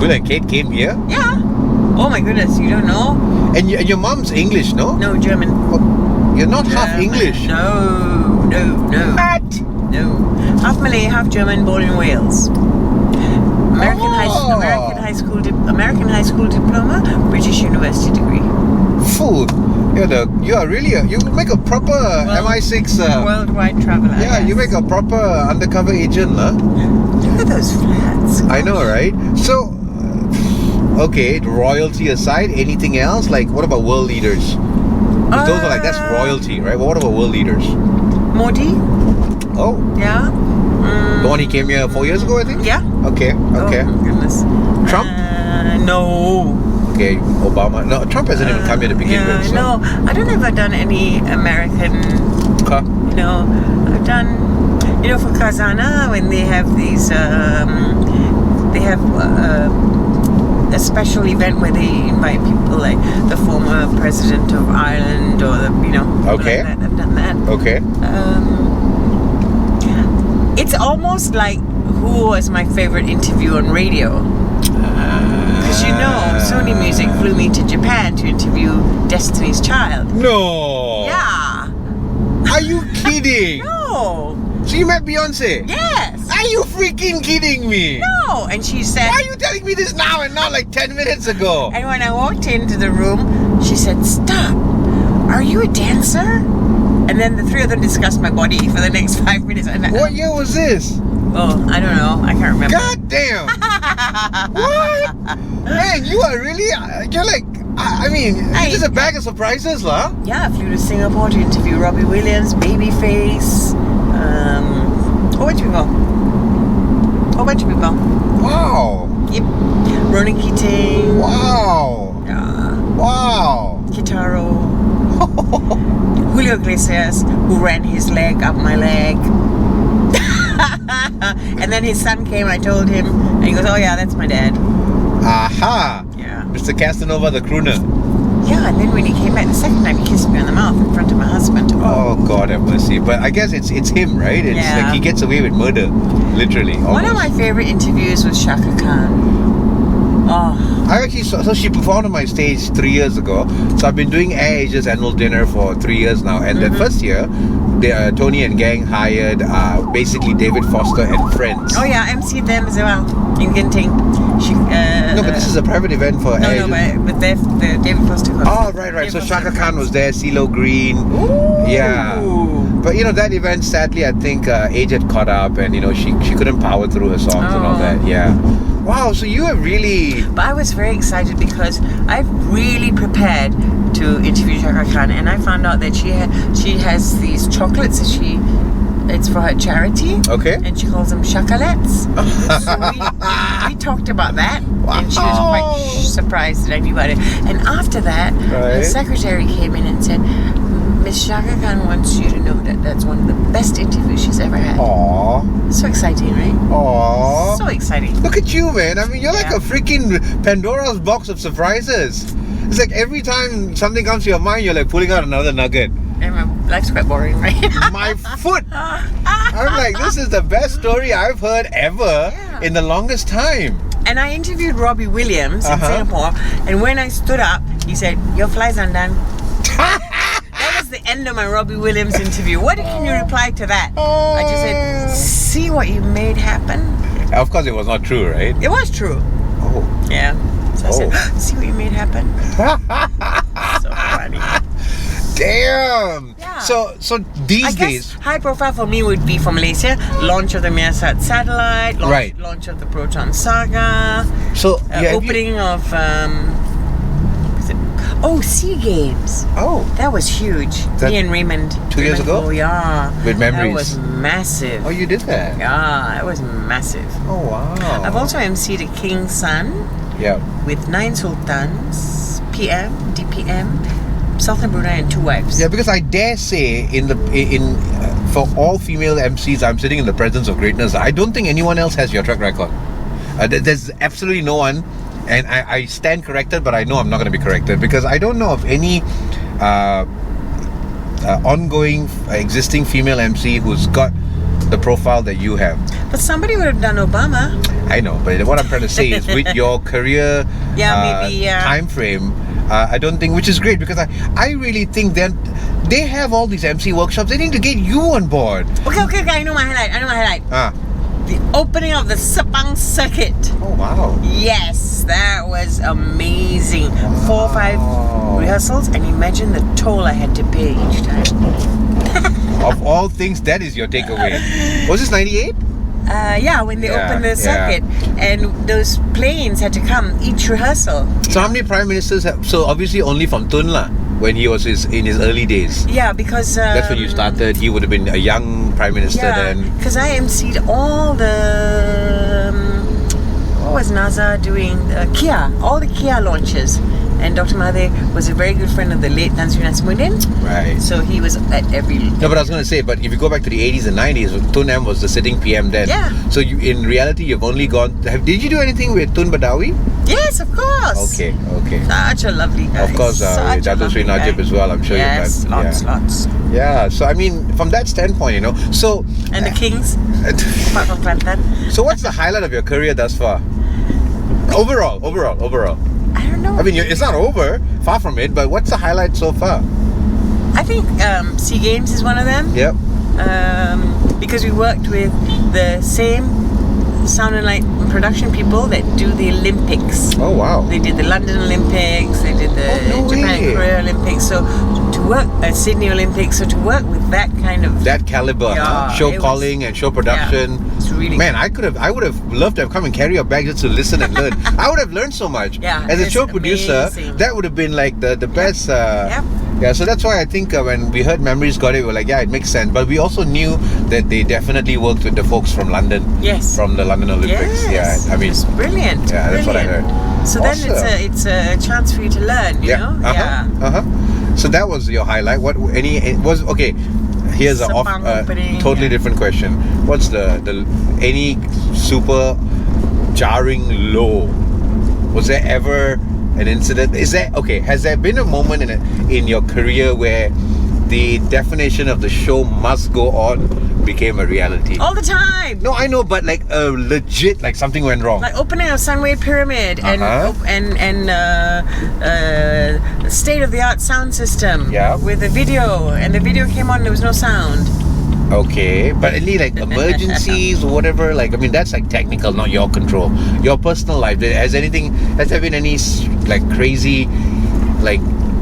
Will and Kate came here? Yeah. Oh my goodness, you don't know? And your mom's English, no? No, German. Oh, you're not half English. No. What? No. Half Malay, half German, born in Wales. American high school diploma, British university degree. Fool. You make a proper MI6. Worldwide traveler. Yeah, you make a proper undercover agent, huh? Look at those flats. I know, right? So, okay, royalty aside, anything else? Like, what about world leaders? 'Cause those are like, that's royalty, right? But what about world leaders? Modi. Oh, Yeah. the one he came here 4 years ago, I think? Yeah. Okay. Oh my goodness. Trump? No. Okay, Obama. No, Trump hasn't even come here to begin with. So. No, I don't think I've done any American. Huh? I've done, for Kazana when they have these, they have a special event where they invite people like the former president of Ireland or Okay. like that. I've done that. Okay. It's almost like who was my favorite interview on radio. Because Sony Music flew me to Japan to interview Destiny's Child. No. Yeah. Are you kidding? No. So you met Beyonce? Yes. Are you freaking kidding me? No. And she said. Why are you telling me this now and not like 10 minutes ago? And when I walked into the room, she said, "Stop. Are you a dancer?" And then the three of them discussed my body for the next 5 minutes. And What year was this? Oh, I don't know. I can't remember. God damn! What? Man, you are really. You're like. It's just a bag of surprises, lah. Yeah, I flew to Singapore to interview Robbie Williams, Babyface, whole bunch of people. Wow. Yep. Ronan Keating. Wow. Yeah. Wow. Kitaro. Julio Iglesias, who ran his leg up my leg. And then his son came, I told him, and he goes, "Oh yeah, that's my dad." Aha. Yeah. Mr. Casanova the crooner. Yeah, and then when he came back the second time, he kissed me on the mouth in front of my husband. Oh, God have mercy. But I guess it's him, right? It's like he gets away with murder, literally. Almost. One of my favorite interviews was Shaka Khan. Oh. I actually saw, so she performed on my stage 3 years ago. So I've been doing Air Asia's annual dinner for 3 years now. And the first year, Tony and gang hired basically David Foster and friends. Oh yeah, I emceed them as well in Genting. No, but this is a private event for Air Asia. No, but the David Foster. Oh, right. David So Foster Shaka Khan was there, CeeLo Green. Ooh. Yeah. But that event, sadly, I think age had caught up, and she couldn't power through her songs and all that. Yeah. Wow, so you have really... But I was very excited because I've really prepared to interview Shaka Khan, and I found out that she has these chocolates that it's for her charity. Okay. And she calls them chocolates. So we talked about that, and she was quite surprised that I knew about it. And after that, the secretary came in and said, Miss Shaka Khan wants you to know that that's one of the best interviews she's ever had. Aww. So exciting, right? Aww. So exciting. Look at you, man. I mean, you're like a freaking Pandora's box of surprises. It's like every time something comes to your mind, you're like pulling out another nugget. And my life's quite boring, right? My foot! I'm like, this is the best story I've heard ever in the longest time. And I interviewed Robbie Williams in Singapore, and when I stood up, he said, "Your fly's undone." That was the end of my Robbie Williams interview. What can you reply to that? I just said, "See what you made happen." Of course, it was not true, right? It was true. Oh. Yeah. So I said, "See what you made happen." So funny. Damn. Yeah. So these days, high profile for me would be for Malaysia, launch of the Mersat satellite, launch of the Proton Saga, so opening of SEA Games. Oh, that was huge. Me and Raymond 2 years ago. Oh yeah, with memories. That was massive. Oh, you did that? Yeah, it was massive. Oh wow. I've also emceed a King's Son. Yeah. With 9 sultans, PM, DPM, Sultan Brunei, and 2 wives. Yeah, because I dare say for all female MCs, I'm sitting in the presence of greatness. I don't think anyone else has your track record. There's absolutely no one, and I stand corrected, but I know I'm not going to be corrected because I don't know of any ongoing existing female MC who's got the profile that you have. But somebody would have done Obama. I know, but what I'm trying to say is with your career time frame, I don't think, which is great because I really think that they have all these MC workshops. They need to get you on board. Okay, I know my highlight. The opening of the Sepang circuit. Oh wow. Yes, that was amazing. 4 or 5 rehearsals, and imagine the toll I had to pay each time. Of all things, that is your takeaway. Was this 98? Yeah, when they opened the circuit, and those planes had to come each rehearsal. So how many prime ministers so obviously only from Tun lah, when he was in his early days. Yeah, because that's when you started. He would have been a young prime minister then. Because I emceed all the what was NASA doing? All the Kia launches. And Dr. Mahathir was a very good friend of the late Tan Sri Nasmuddin. Right. So he was at every... No, but I was going to say, but if you go back to the 80s and 90s, Tun M was the sitting PM then. Yeah. So in reality, you've only gone... Did you do anything with Tun Badawi? Yes, of course. Okay. Such a lovely guy. Of course, Dato Sri Najib as well, I'm sure you've done. Yes, lots. Yeah, so I mean, from that standpoint, so... And the Kings, apart from Kelantan. So what's the highlight of your career thus far? Overall. I don't know. I mean, it's not over, far from it, but what's the highlight so far? I think SEA Games is one of them. Yep. Because we worked with the same sound and light production people that do the Olympics. Oh, wow. They did the London Olympics, they did the Japan and Korea Olympics. So to work at Sydney Olympics, so to work with that kind of... That caliber, show calling and show production. Yeah, it's really... Man, I would have loved to have come and carry your bag just to listen and learn. I would have learned so much. Yeah, as a show producer, that would have been like the best... Yeah, so that's why I think when we heard Memories Got It, we were like, yeah, it makes sense. But we also knew that they definitely worked with the folks from London. Yes. From the London Olympics. Yes. Yeah, I mean... It's brilliant. Yeah, that's what I heard. So awesome. Then it's a chance for you to learn, you know? So that was your highlight. Okay, here's a totally different question. What's any super jarring low? Was there ever an incident? Has there been a moment in your career where the definition of the show must go on became a reality? All the time. No, I know, but like legit, like something went wrong. Like opening a Sunway Pyramid and state of the art sound system. Yeah. With a video, and the video came on, there was no sound. Okay, but any like emergencies or whatever, like I mean that's like technical, not your control. Your personal life. Has there been any like crazy, like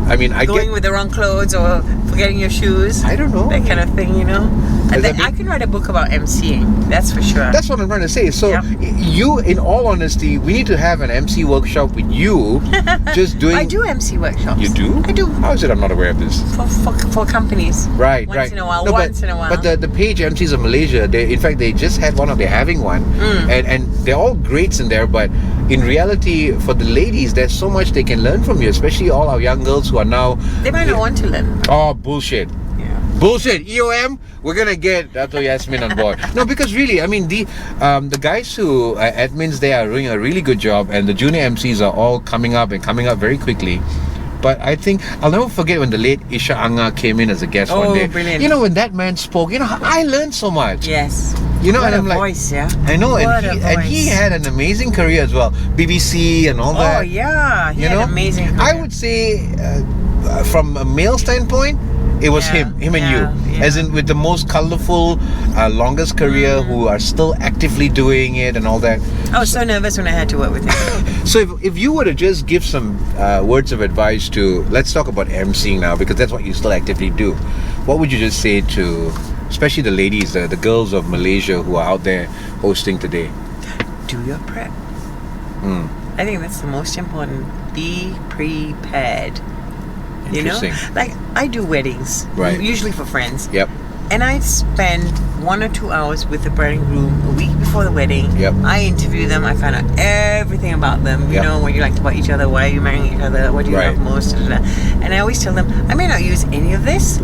I mean I going with the wrong clothes or forgetting your shoes? I don't know. That kind of thing, you know. And then I can write a book about MCing. That's for sure. That's what I'm trying to say. So you, in all honesty, we need to have an MC workshop with you. Just doing. I do MC workshops. You do? I do. How is it I'm not aware of this? For companies. Right. Once in a while. But the page MCs of Malaysia, they just had one, or they're having one, and they're all greats in there. But in reality, for the ladies, there's so much they can learn from you, especially all our young girls who are now. They might not want to learn. Oh, bullshit. Bullshit. EOM, we're gonna get Dato Yasmin on board. No, because really, I mean, the guys who admins there are doing a really good job, and the junior MCs are all coming up very quickly. But I think I'll never forget when the late Isha Anga came in as a guest one day. Brilliant. You know, when that man spoke, you know, I learned so much. Yes. You know, what and I'm like, voice, yeah. I know, and he had an amazing career as well, BBC and all that. Oh yeah, he had an amazing career. I would say, from a male standpoint, it was him and you, as in with the most colorful, longest career, who are still actively doing it and all that. I was so nervous when I had to work with him. So if you were to just give some words of advice to, let's talk about MCing now, because that's what you still actively do. What would you just say to, especially the ladies, the girls of Malaysia who are out there hosting today? Do your prep. I think that's the most important. Be prepared. You know, like I do weddings, usually for friends. Yep. And I spend 1 or 2 hours with the bride and groom a week before the wedding. Yep. I interview them. I find out everything about them. You know, what you like about each other, why are you marrying each other, what do you love most, and I always tell them, I may not use any of this,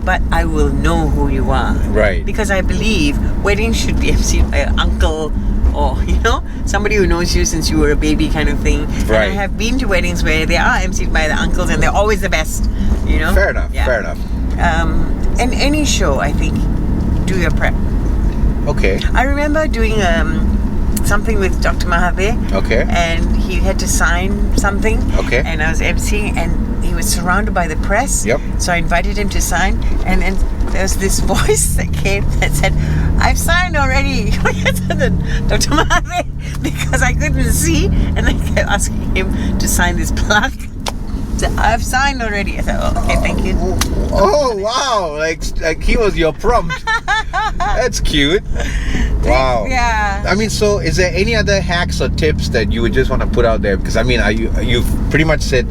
but I will know who you are. Because I believe weddings should be emceed by an uncle, or you know, somebody who knows you since you were a baby, kind of thing. And I have been to weddings where they are emceed by the uncles, and they're always the best. You know. Fair enough. And any show, I think, do your prep. Okay. I remember doing something with Dr. Mahathir. Okay. And he had to sign something. Okay. And I was emceeing, and he was surrounded by the press. Yep. So I invited him to sign, and then there was this voice that came that said, "I've signed already." Dr. Mahathir, because I couldn't see, and I kept asking him to sign this plaque. I've signed already. I said, "Oh, okay, thank you." Oh wow! Like he was your prompt. That's cute. Wow. Yeah. I mean, so is there any other hacks or tips that you would just want to put out there? Because I mean, you've pretty much said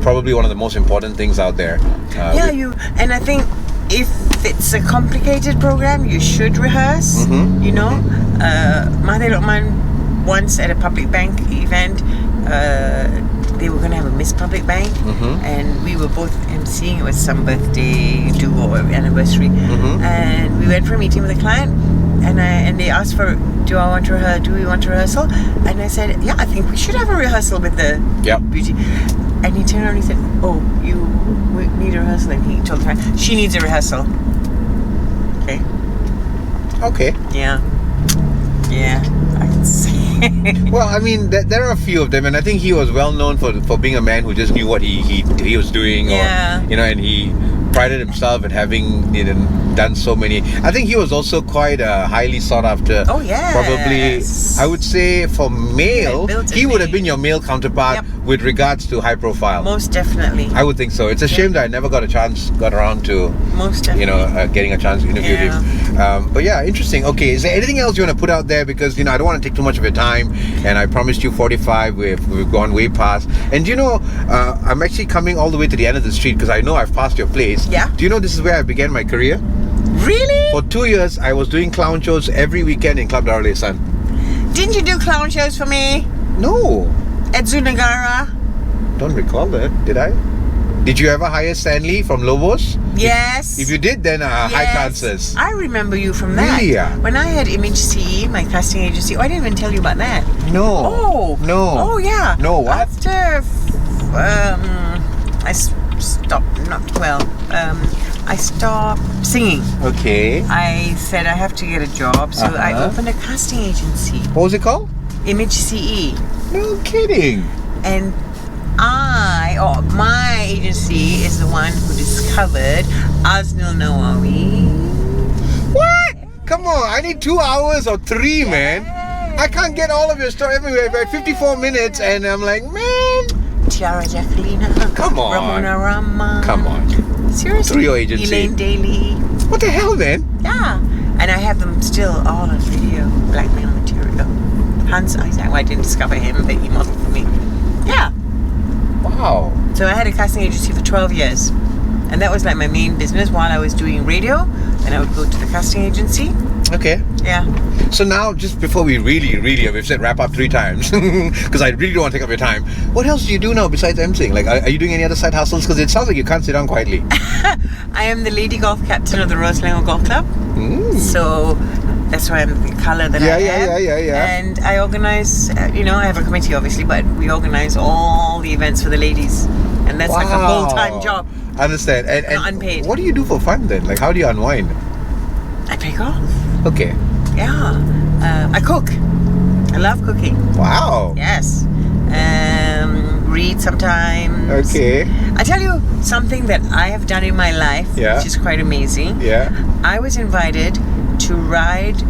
probably one of the most important things out there. And I think if it's a complicated program, you should rehearse. You know, Mahathir Lokman once at a public bank event. They were going to have a Miss Public Bank, and we were both emceeing. It was some birthday do or anniversary, and we went for a meeting with a client, and they asked for, do we want to rehearsal? And I said, yeah, I think we should have a rehearsal with the beauty. And he turned around and he said, oh, you need a rehearsal? And he told her, she needs a rehearsal. Okay. Yeah, I can see. Well, I mean, there are a few of them, and I think he was well known for being a man who just knew what he was doing, or you know, and he prided himself at having done so many. I think he was also quite highly sought after. Oh yeah. Probably, I would say for male, he would have been your male counterpart with regards to high profile. Most definitely. I would think so. It's a shame that I never got around to. Most definitely. You know, getting a chance to interview him. But yeah, interesting. Okay, is there anything else you want to put out there? Because you know, I don't want to take too much of your time, and I promised you 45. We've gone way past. And you know, I'm actually coming all the way to the end of the street because I know I've passed your place. Yeah. Do you know this is where I began my career? Really? For 2 years, I was doing clown shows every weekend in Club Darul Ihsan. Didn't you do clown shows for me? No. At Zunagara? Don't recall that. Did I? Did you ever hire Stanley from Lobos? Yes. If you did, then high chances. I remember you from that. Really? Yeah. When I had Image CE, my casting agency. Oh, I didn't even tell you about that. No. Oh. No. Oh, yeah. No, what? After I stopped singing. Okay. I said I have to get a job, so I opened a casting agency. What was it called? Image CE. No kidding. And my agency is the one who discovered Aznil Nawawi. What? Come on, I need 2 hours or 3, man. I can't get all of your story everywhere by 54 minutes, and I'm like, man. Tiara Jacqueline. Come on. Ramona Rama. Come on. Seriously. Through your agency. Elaine Daly. What the hell, man? Yeah. And I have them still all on video. Blackmail material. Hans Isaac. Well, I didn't discover him, but he modeled for me. Yeah. Wow. So I had a casting agency for 12 years. And that was like my main business while I was doing radio. And I would go to the casting agency. Okay. Yeah. So now, just before we really, we've said wrap up 3 times, because I really don't want to take up your time. What else do you do now besides emceeing? Like, are you doing any other side hustles? Because it sounds like you can't sit down quietly. I am the lady golf captain of the Royal Selangor Golf Club. So that's why I'm the colour that I am. Yeah. And I organise, I have a committee obviously, but we organise all the events for the ladies. And that's like a full-time job. I understand. And not unpaid. What do you do for fun then? Like, how do you unwind? I play golf. Okay. Yeah. I cook. I love cooking. Wow. Yes. Read sometimes. Okay. I tell you something that I have done in my life, which is quite amazing. Yeah. I was invited to ride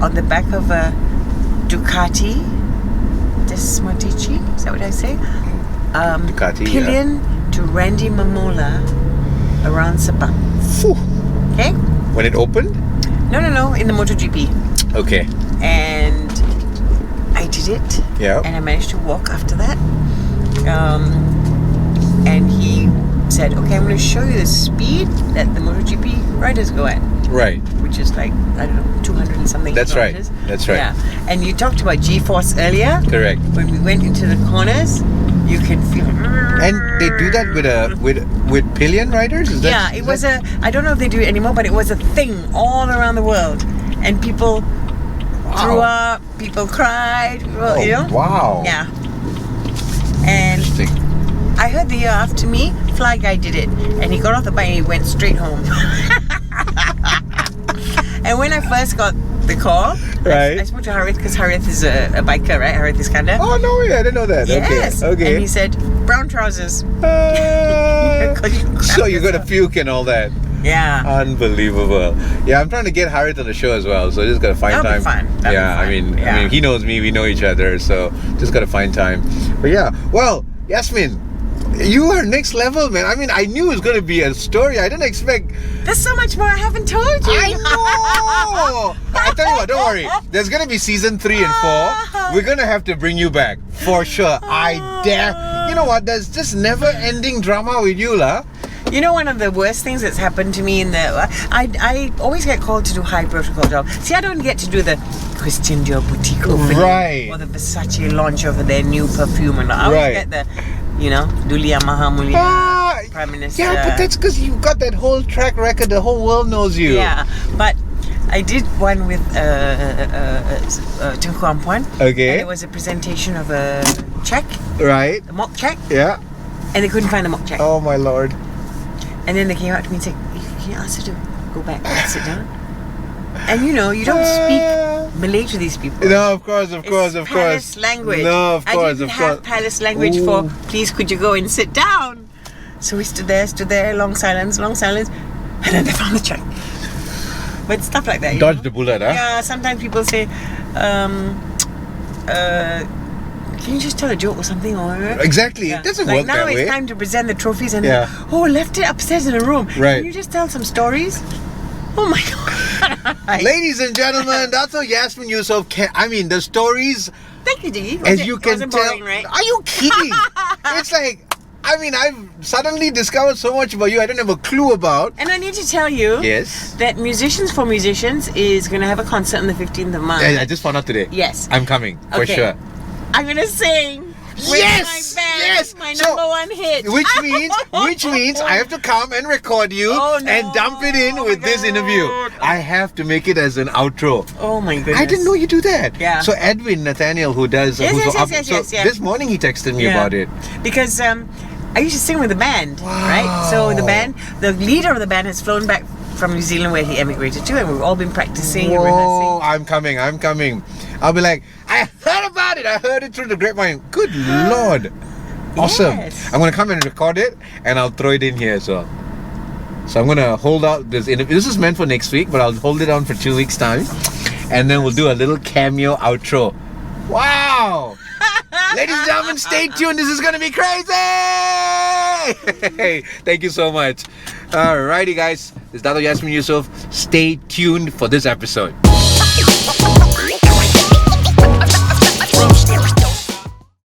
on the back of a Ducati Desmodici. Is that what I say? Ducati. Pillion to Randy Mamola around Sabah. Phew. Okay. When it opened? No, in the MotoGP. Okay. And I did it. Yeah. And I managed to walk after that. And he said, okay, I'm going to show you the speed that the MotoGP riders go at. Right. Which is like, I don't know, 200 and something That's right. kilometers. That's right. Yeah. And you talked about G-force earlier. Correct. When we went into the corners, you can feel. And they do that with pillion riders? It was I don't know if they do it anymore, but it was a thing all around the world. And people threw up, people cried, Wow. Yeah. And Interesting. I heard the year after me, Fly Guy did it. And he got off the bike and he went straight home. And when I first got the call, I spoke to Harith because Harith is a biker, right? Harith Iskandar. Oh, no, I didn't know that. Yes. Okay. And he said, brown trousers. So you got to puke and all that. Yeah. Unbelievable. Yeah, I'm trying to get Harith on the show as well, so just got to find time. That'll be fun. I mean, he knows me, we know each other, so just got to find time. But yeah, well, Yasmin, you are next level, man. I mean, I knew it was going to be a story. I didn't expect. There's so much more I haven't told you. I know. I tell you what, don't worry. There's going to be season 3 and 4. We're going to have to bring you back for sure. I dare. You know what? There's just never-ending drama with you, lah. You know, one of the worst things that's happened to me I always get called to do high protocol job. See, I don't get to do the Christian Dior boutique opening or the Versace launch of their new perfume, and I always get the, Dulia Mahamulia Prime Minister. Yeah, but that's because you've got that whole track record. The whole world knows you. Yeah, but I did one with Tengku Ampuan. Okay. And it was a presentation of a check. Right. A mock check. Yeah. And they couldn't find the mock check. Oh my lord. And then they came out to me and said, can you ask her to go back and sit down? And you don't speak Malay to these people. No, of course. Palace language. No, of course, I didn't have palace language for, please could you go and sit down? So we stood there, long silence. And then they found the check. But stuff like that. Dodge the bullet, huh? Yeah, sometimes people say, can you just tell a joke or something? Exactly. It doesn't work that way. Now it's time to present the trophies and left it upstairs in a room. Right. Can you just tell some stories? Oh my god. Ladies and gentlemen, Dato Yasmin Yusuff. The stories. Thank you, Jiggee. As you can tell. Boring, right? Are you kidding? It's like, I've suddenly discovered so much about you I don't have a clue about. And I need to tell you that Musicians for Musicians is going to have a concert on the 15th of March. I just found out today. Yes. I'm coming, for sure. I'm going to sing. Yes! my band, Yes! my So- number one hit. Which means I have to come and record you Oh, no. and dump it in Oh, with my this interview. God. I have to make it as an outro. Oh my goodness. I didn't know you do that. Yeah. So Edwin Nathaniel, who does, Yes, who's yes, so yes. this morning he texted me about it. Because I used to sing with the band, right? So the leader of the band has flown back from New Zealand where he emigrated to, and we've all been practicing and Whoa, rehearsing. I'm coming. I'll be like, I heard about it. I heard it through the grapevine. Good Lord. Awesome. Yes. I'm going to come and record it and I'll throw it in here as well. So I'm going to hold out this interview. This is meant for next week, but I'll hold it on for 2 weeks' time. And then we'll do a little cameo outro. Wow. Ladies and gentlemen, stay tuned. This is going to be crazy. Thank you so much. Alrighty, guys. This is Dato Yasmin Yusuff. Stay tuned for this episode.